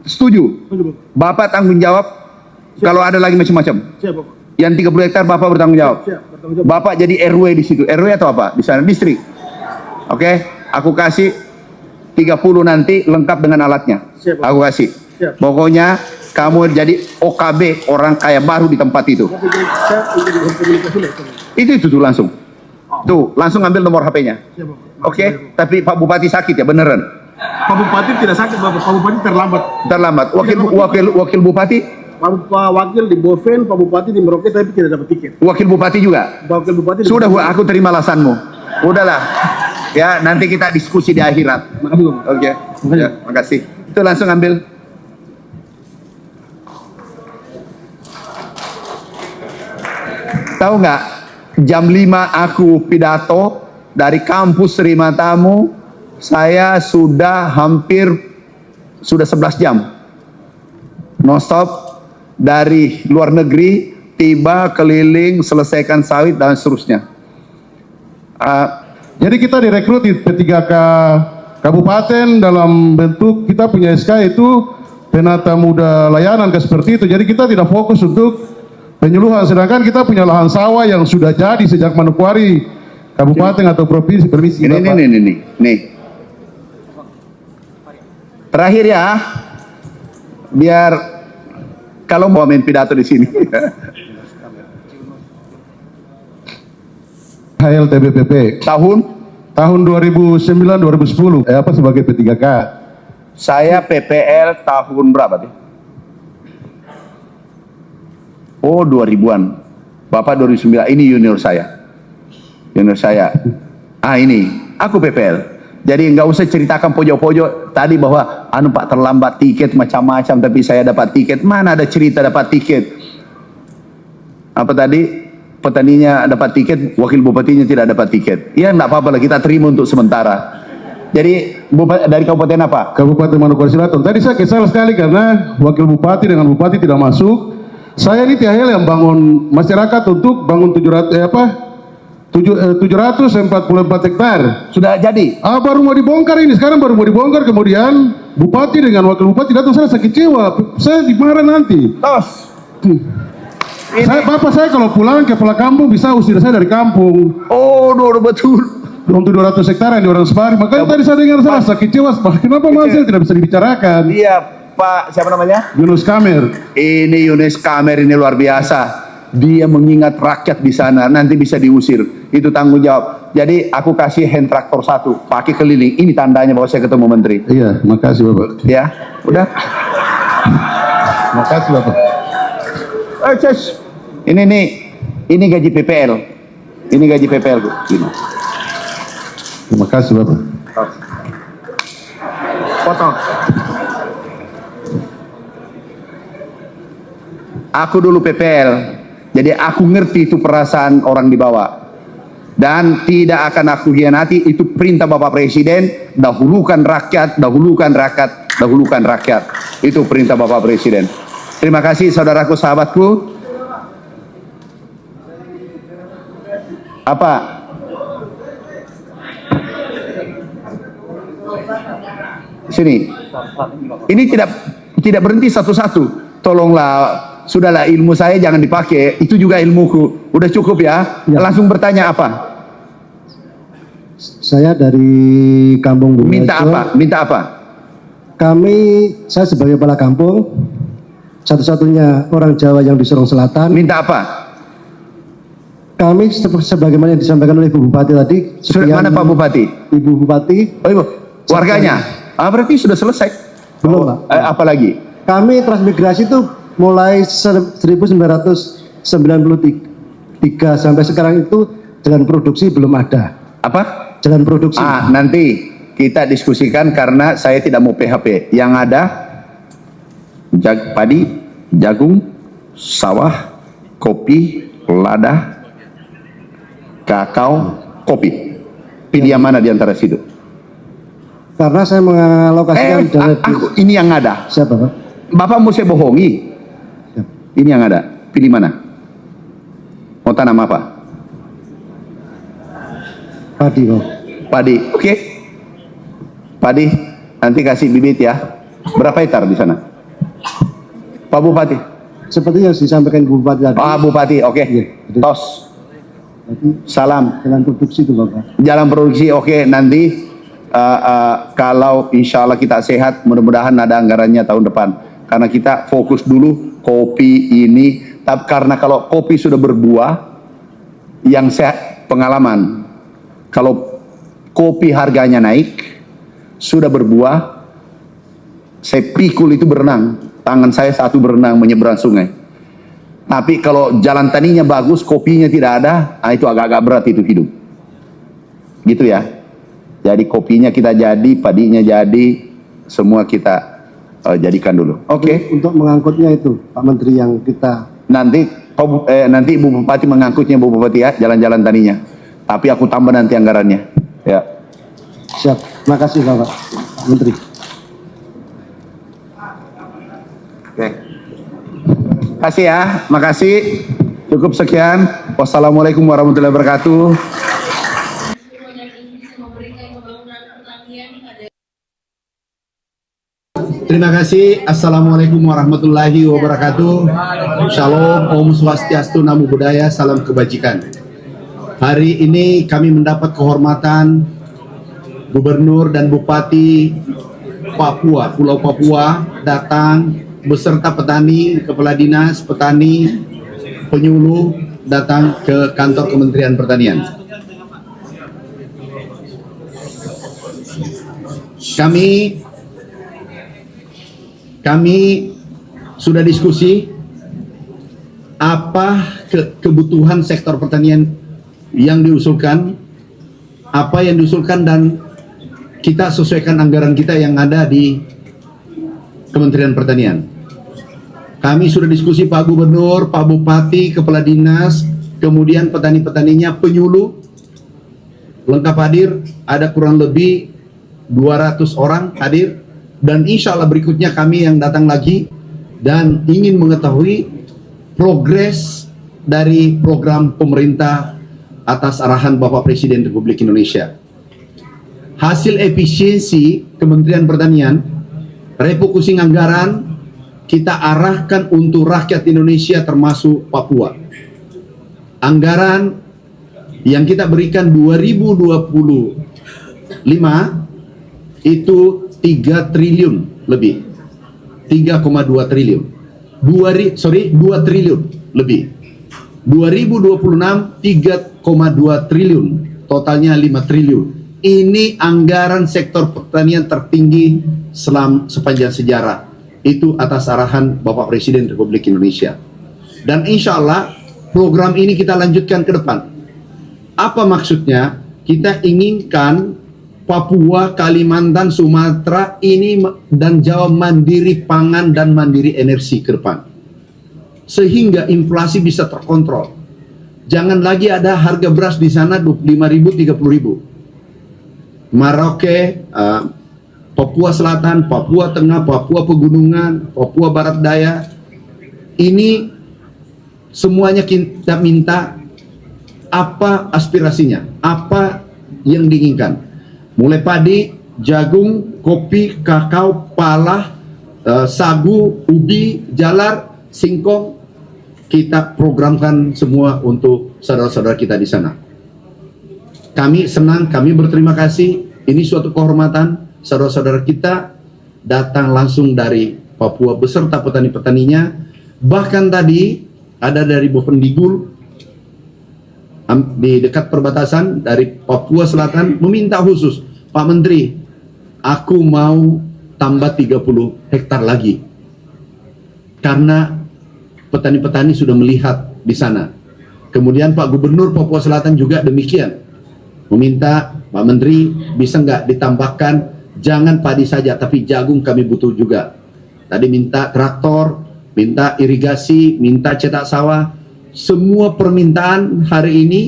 Setuju. Bapak tanggung jawab kalau ada lagi macam-macam. Yang 30 hektar Bapak bertanggung jawab. Bapak jadi RW di situ. RW atau apa? Di sana distrik. Oke, aku kasih 30 nanti lengkap dengan alatnya. Aku kasih. Pokoknya kamu jadi OKB, orang kaya baru di tempat itu. Itu tuh langsung. Tuh, langsung ambil nomor HP-nya. Oke, tapi Pak Bupati sakit ya beneran? Pak Bupati tidak sakit Bapak, Pak Bupati terlambat. Terlambat. Wakil Bupati? Pak Wakil di Boven, Pak Bupati di Merauke tapi tidak dapat tiket. Wakil Bupati juga? Wakil Bupati. Sudah, aku terima alasanmu. Udahlah. Ya, nanti kita diskusi di akhirat. Oke. Ya, makasih. Itu langsung ambil. Tahu nggak? Jam 5 aku pidato dari kampus terima tamu. Saya sudah 11 jam. Non stop dari luar negeri, tiba, keliling, selesaikan sawit dan seterusnya. Jadi kita direkrut di P3K Kabupaten dalam bentuk kita punya SK itu penata muda layanan seperti itu. Jadi kita tidak fokus untuk penyuluhan, sedangkan kita punya lahan sawah yang sudah jadi sejak Manokwari Kabupaten atau provinsi. Permisi. Nih. Terakhir ya, biar kalau mau main pidato di sini. HLTBPP tahun 2009-2010 apa sebagai P3K. Saya PPL tahun berapa sih? Oh 2000-an. Bapak 2009. Ini junior saya. Ini aku PPL. Jadi nggak usah ceritakan pojok-pojok tadi bahwa Pak terlambat tiket macam-macam tapi saya dapat tiket. Mana ada cerita dapat tiket? Apa tadi? Petaninya dapat tiket, wakil bupatinya tidak dapat tiket. Ya enggak apa-apa lah, kita terima untuk sementara. Jadi dari kabupaten apa? Kabupaten Manokwari Selatan. Tadi saya kesal sekali karena wakil bupati dengan bupati tidak masuk. Saya ini THL yang bangun masyarakat untuk bangun 744 hektar. Sudah jadi? Baru mau dibongkar ini, sekarang baru mau dibongkar. Kemudian bupati dengan wakil bupati datang, saya sakit kecewa. Saya dimarah nanti. Bapak saya kalau pulang ke kepala kampung bisa usir saya dari kampung. Oh, betul. Untuk 200 hektar yang di orang Separi. Makanya tadi saya dengar saya sakit kecewa. Kenapa masih tidak bisa dibicarakan? Iya, Pak. Siapa namanya? Yunus Kamer. Ini Yunus Kamer ini luar biasa. Dia mengingat rakyat di sana. Nanti bisa diusir. Itu tanggung jawab. Jadi aku kasih hand traktor 1, pakai keliling. Ini tandanya bahwa saya ketemu menteri. Iya, makasih Bapak. Ya, udah. Makasih Bapak. Ini gaji PPL. Ini gaji PPL, Bu. Ini. Terima kasih Bapak. Potong. Aku dulu PPL, jadi aku ngerti itu perasaan orang di bawah. dan tidak akan aku hianati. Itu perintah Bapak Presiden. Dahulukan rakyat, dahulukan rakyat, dahulukan rakyat. Itu perintah Bapak Presiden. Terima kasih saudaraku, sahabatku. Apa? Sini. Ini tidak berhenti satu-satu. Tolonglah. Sudahlah, ilmu saya jangan dipakai, itu juga ilmuku. Udah cukup ya? Langsung bertanya apa? Saya dari Kampung Bunga. Minta apa? Minta apa? Saya sebagai kepala kampung, satu-satunya orang Jawa yang di Sorong Selatan. Minta apa? Kami sebagaimana yang disampaikan oleh Ibu Bupati tadi. Mana Pak Bupati? Ibu Bupati. Oh, Ibu. Warganya? Berarti sudah selesai? Belum, Pak. Apa lagi? Kami transmigrasi itu mulai 1993 sampai sekarang itu jalan produksi belum ada. Apa? Jalan produksi. Nanti kita diskusikan karena saya tidak mau PHP. Yang ada padi, jagung, sawah, kopi, lada, kakao, kopi. Pilih yang mana di antara situ? Karena saya mengalokasikan dana ini yang ada. Siapa, Pak? Bapak mau saya bohongi? Ini yang ada. Pilih mana? Mau tanam apa? Padi, Pak. Padi, oke. Padi, nanti kasih bibit ya. Berapa hektar di sana? Pak Bupati. Seperti yang disampaikan Bu Bupati tadi. Bupati, oke. Tos. Salam. Jalan produksi itu, Bapak. Jalan produksi, oke. Nanti kalau insya Allah kita sehat, mudah-mudahan ada anggarannya tahun depan. Karena kita fokus dulu kopi ini. Tapi karena kalau kopi sudah berbuah, yang saya pengalaman, kalau kopi harganya naik, sudah berbuah, saya pikul itu berenang. Tangan saya satu berenang menyeberang sungai. Tapi kalau jalan taninya bagus, kopinya tidak ada, itu agak-agak berat itu hidup. Gitu ya. Jadi kopinya kita jadi, padinya jadi, semua kita jadikan dulu. Oke. Untuk mengangkutnya itu, Pak Menteri, yang kita nanti Ibu Bupati mengangkutnya, Bu Bupati ya, jalan-jalan taninya. Tapi aku tambah nanti anggarannya. Ya. Siap. Makasih Bapak Menteri. Oke. Kasih ya, makasih. Cukup sekian. Wassalamualaikum warahmatullahi wabarakatuh. Terima kasih. Assalamualaikum warahmatullahi wabarakatuh. Shalom, Om Swastiastu, Namo Buddhaya, salam kebajikan. Hari ini kami mendapat kehormatan Gubernur dan Bupati Papua, Pulau Papua datang beserta petani, kepala dinas, petani, penyuluh datang ke kantor Kementerian Pertanian. Kami sudah diskusi apa kebutuhan sektor pertanian yang diusulkan, apa yang diusulkan, dan kita sesuaikan anggaran kita yang ada di Kementerian Pertanian. Kami sudah diskusi Pak Gubernur, Pak Bupati, Kepala Dinas, kemudian petani-petaninya, penyuluh, lengkap hadir, ada kurang lebih 200 orang hadir. Dan insya Allah berikutnya kami yang datang lagi dan ingin mengetahui progres dari program pemerintah atas arahan Bapak Presiden Republik Indonesia. Hasil efisiensi Kementerian Pertanian, refocusing anggaran kita arahkan untuk rakyat Indonesia termasuk Papua. Anggaran yang kita berikan 2025 itu 3 triliun lebih, 3,2 triliun, 2 triliun lebih. 2026 3,2 triliun, totalnya 5 triliun. Ini anggaran sektor pertanian tertinggi sepanjang sejarah. Itu atas arahan Bapak Presiden Republik Indonesia. Dan insya Allah program ini kita lanjutkan ke depan. Apa maksudnya? Kita inginkan Papua, Kalimantan, Sumatera ini dan Jawa mandiri pangan dan mandiri energi ke depan. Sehingga inflasi bisa terkontrol. Jangan lagi ada harga beras di sana 25.000, 30.000. Merauke, Papua Selatan, Papua Tengah, Papua Pegunungan, Papua Barat Daya, ini semuanya kita minta apa aspirasinya, apa yang diinginkan. Mulai padi, jagung, kopi, kakao, pala, sagu, ubi, jalar, singkong, kita programkan semua untuk saudara-saudara kita di sana. Kami senang, kami berterima kasih. Ini suatu kehormatan, saudara-saudara kita datang langsung dari Papua beserta petani-petaninya. Bahkan tadi ada dari Bovendigul di dekat perbatasan dari Papua Selatan meminta khusus, Pak Menteri, aku mau tambah 30 hektar lagi. Karena petani-petani sudah melihat di sana. Kemudian Pak Gubernur Papua Selatan juga demikian. Meminta, Pak Menteri, bisa nggak ditambahkan, jangan padi saja, tapi jagung kami butuh juga. Tadi minta traktor, minta irigasi, minta cetak sawah. Semua permintaan hari ini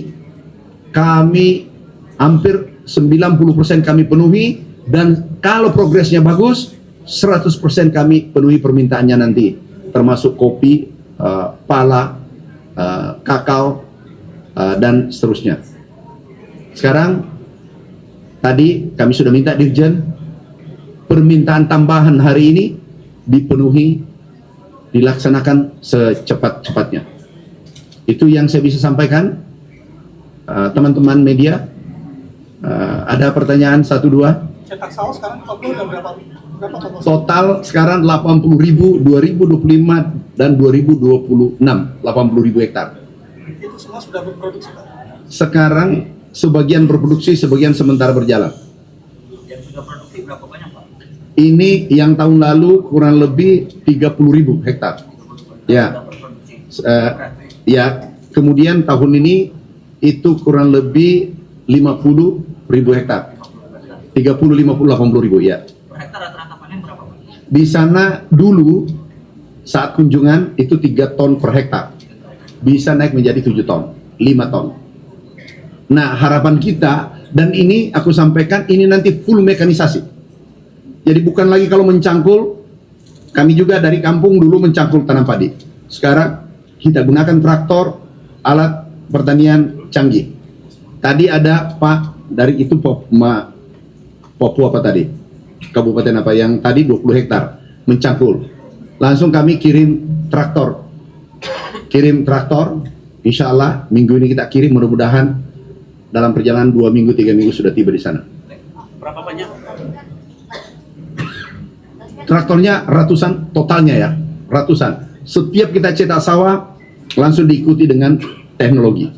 kami hampir 90% kami penuhi, dan kalau progresnya bagus, 100% kami penuhi permintaannya nanti, termasuk kopi, pala, kakao, dan seterusnya. Sekarang, tadi kami sudah minta Dirjen, permintaan tambahan hari ini dipenuhi, dilaksanakan secepat-cepatnya. Itu yang saya bisa sampaikan. Teman-teman media, ada pertanyaan 1-2? Cetak sawah sekarang total udah berapa? Total sekarang 80.000, 2025 dan 2026, 80.000 hektar. Itu semua sudah berproduksi, Pak? Sekarang sebagian berproduksi, sebagian sementara berjalan. Yang sudah produksi berapa banyak, Pak? Ini yang tahun lalu kurang lebih 30.000 hektar. Ya, ya. Kemudian tahun ini itu kurang lebih 50.000 hektar. 30, 50, 80.000 ya. Per hektar rata-rata panen berapa, Pak? Di sana dulu saat kunjungan itu 3 ton per hektar. Bisa naik menjadi 7 ton, 5 ton. Nah, harapan kita, dan ini aku sampaikan, ini nanti full mekanisasi. Jadi bukan lagi kalau mencangkul, kami juga dari kampung dulu mencangkul tanam padi. Sekarang kita gunakan traktor, alat pertanian canggih. Tadi ada Pak dari itu Papua apa tadi? Kabupaten apa yang tadi 20 hektar mencangkul. Langsung kami kirim traktor. Insya Allah minggu ini kita kirim, mudah-mudahan dalam perjalanan 2 minggu, 3 minggu sudah tiba di sana. Berapa banyak? Traktornya ratusan totalnya ya, ratusan. Setiap kita cetak sawah langsung diikuti dengan teknologi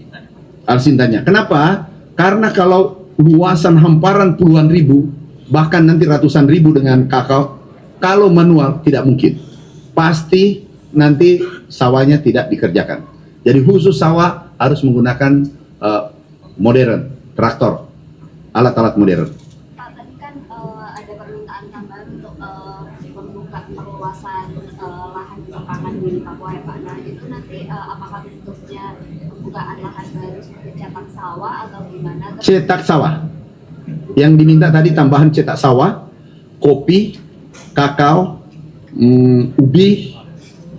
Alsintanya. Kenapa? Karena kalau luasan hamparan puluhan ribu, bahkan nanti ratusan ribu dengan kakao, kalau manual tidak mungkin. Pasti nanti sawahnya tidak dikerjakan. Jadi khusus sawah harus menggunakan modern, traktor, alat-alat modern. Pak, tadi kan ada permintaan tambahan untuk membuka perluasan lahan perpangan di Papua ya Pak. Nah itu nanti apakah bentuknya pembukaan lahan baru seperti cetak sawah atau gimana? Cetak sawah. Yang diminta tadi tambahan cetak sawah, kopi, kakao, ubi,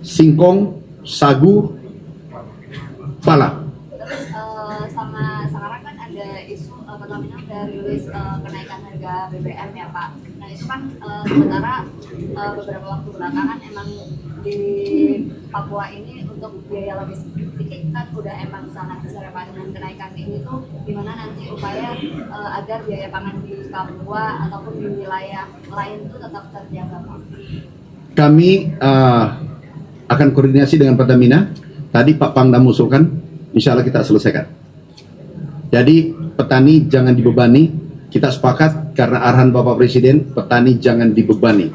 singkong, sagu, pala. Terus sama sekarang kan ada isu Pertamina udah rilis kenaikan harga BBM ya Pak. Nah itu kan sementara beberapa waktu belakangan emang di Papua ini untuk biaya logistik kan udah emang sangat besar ya Pak. Dengan kenaikan ini tuh gimana nanti upaya agar biaya pangan di Papua ataupun di wilayah lain tuh tetap terjaga Pak? Kami akan koordinasi dengan Pertamina. Tadi Pak Pangdam usulkan, insya Allah kita selesaikan. Jadi petani jangan dibebani. Kita sepakat karena arahan Bapak Presiden, petani jangan dibebani.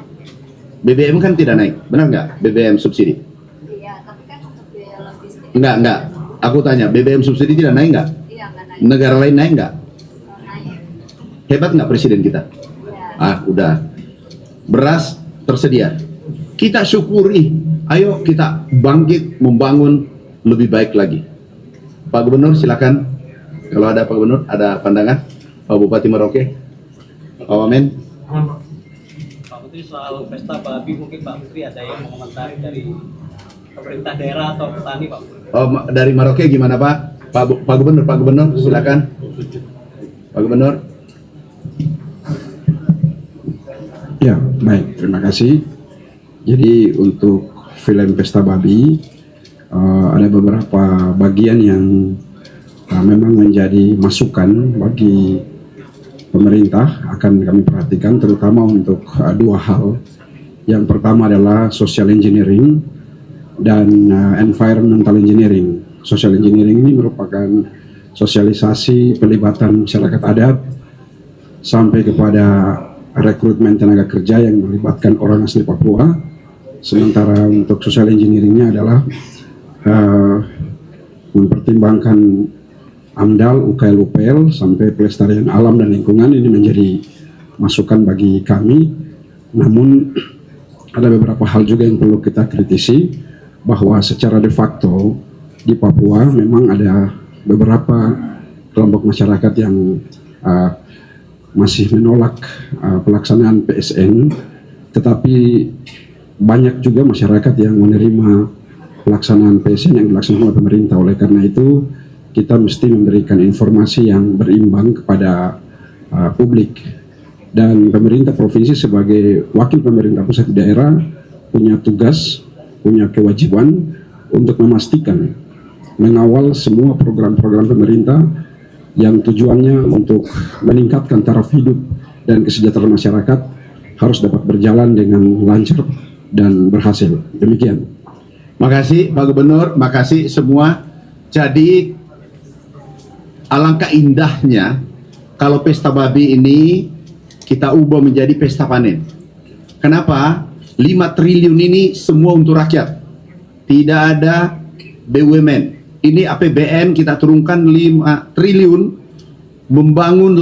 BBM kan tidak naik, benar nggak? BBM subsidi? Iya, tapi kan untuk biaya logistik. Enggak. Aku tanya, BBM subsidi tidak naik nggak? Iya, nggak naik. Negara lain naik nggak? Naik. Hebat nggak Presiden kita? Iya. Udah. Beras tersedia. Kita syukuri, ayo kita bangkit membangun lebih baik lagi. Pak Gubernur silakan. Kalau ada Pak Gubernur, ada pandangan. Pak Bupati Merauke. Pak Wamen. Pak Menteri, soal pesta babi mungkin Pak Menteri ada yang mengomentari dari pemerintah daerah atau petani Pak? Oh, dari Merauke gimana Pak? Pak Gubernur silakan. Pak Gubernur. Ya, baik, terima kasih. Jadi untuk film Pesta Babi ada beberapa bagian yang memang menjadi masukan bagi pemerintah, akan kami perhatikan terutama untuk dua hal. Yang pertama adalah social engineering dan environmental engineering. Social engineering ini merupakan sosialisasi pelibatan masyarakat adat sampai kepada rekrutmen tenaga kerja yang melibatkan orang asli Papua. Sementara untuk social engineeringnya adalah mempertimbangkan AMDAL, UKL, UPL sampai pelestarian alam dan lingkungan. Ini menjadi masukan bagi kami. Namun ada beberapa hal juga yang perlu kita kritisi, bahwa secara de facto di Papua memang ada beberapa kelompok masyarakat yang masih menolak pelaksanaan PSN, tetapi banyak juga masyarakat yang menerima pelaksanaan PSN yang dilaksanakan oleh pemerintah. Oleh karena itu kita mesti memberikan informasi yang berimbang kepada publik, dan pemerintah provinsi sebagai wakil pemerintah pusat di daerah punya tugas, punya kewajiban untuk memastikan mengawal semua program-program pemerintah yang tujuannya untuk meningkatkan taraf hidup dan kesejahteraan masyarakat harus dapat berjalan dengan lancar dan berhasil. Demikian. Makasih Pak Gubernur, makasih semua. Jadi alangkah indahnya kalau pesta babi ini kita ubah menjadi pesta panen. Kenapa? 5 triliun ini semua untuk rakyat. Tidak ada BUMN. Ini APBN kita turunkan 5 triliun membangun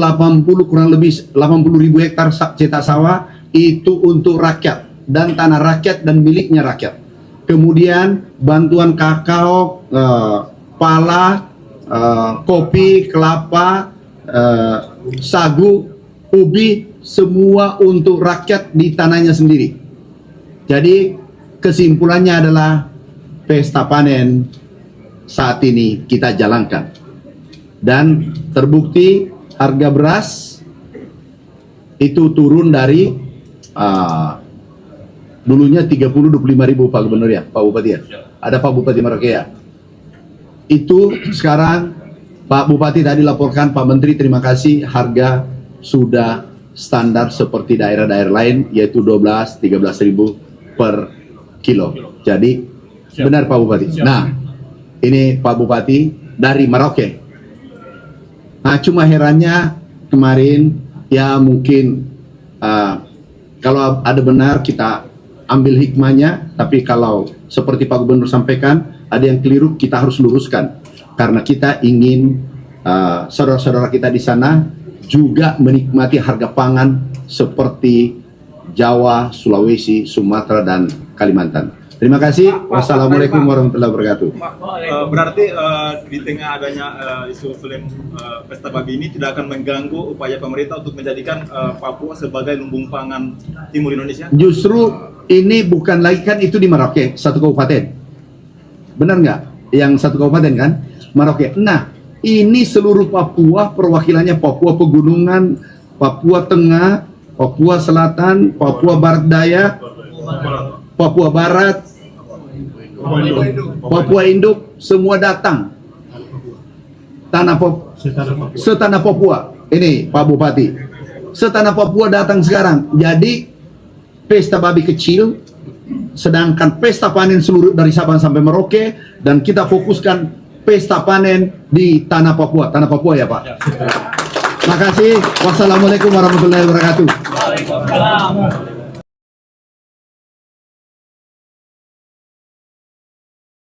kurang lebih 80.000 hektar cetak sawah, itu untuk rakyat dan tanah rakyat dan miliknya rakyat. Kemudian bantuan kakao, pala, kopi, kelapa, sagu, ubi, semua untuk rakyat di tanahnya sendiri. Jadi kesimpulannya adalah pesta panen saat ini kita jalankan, dan terbukti harga beras itu turun dari dulunya 30-25 ribu Pak Gubernur ya, Pak Bupati ya, ada Pak Bupati Merauke ya, itu sekarang Pak Bupati tadi laporkan, Pak Menteri terima kasih, harga sudah standar seperti daerah-daerah lain, yaitu 12-13 ribu per kilo. Jadi benar Pak Bupati. Nah, ini Pak Bupati dari Merauke. Nah, cuma herannya kemarin ya mungkin kalau ada benar kita ambil hikmahnya, tapi kalau seperti Pak Gubernur sampaikan ada yang keliru, kita harus luruskan, karena kita ingin saudara-saudara kita di sana juga menikmati harga pangan seperti Jawa, Sulawesi, Sumatera, dan Kalimantan. Terima kasih. Wassalamualaikum warahmatullahi wabarakatuh. Berarti di tengah adanya isu film pesta babi ini tidak akan mengganggu upaya pemerintah untuk menjadikan Papua sebagai lumbung pangan timur Indonesia? Justru ini bukan lagi, kan itu di Merauke, satu kabupaten. Benar nggak? Yang satu kabupaten kan? Merauke. Nah, ini seluruh Papua, perwakilannya Papua Pegunungan, Papua Tengah, Papua Selatan, Papua Barat Daya, Papua Barat, Papua Induk, semua datang. Setanah Papua. Ini Pak Bupati. Setanah Papua datang sekarang. Jadi pesta babi kecil, sedangkan pesta panen seluruh dari Sabang sampai Merauke, dan kita fokuskan pesta panen di tanah Papua. Tanah Papua ya Pak. Makasih. Wassalamualaikum warahmatullahi wabarakatuh. Waalaikumsalam.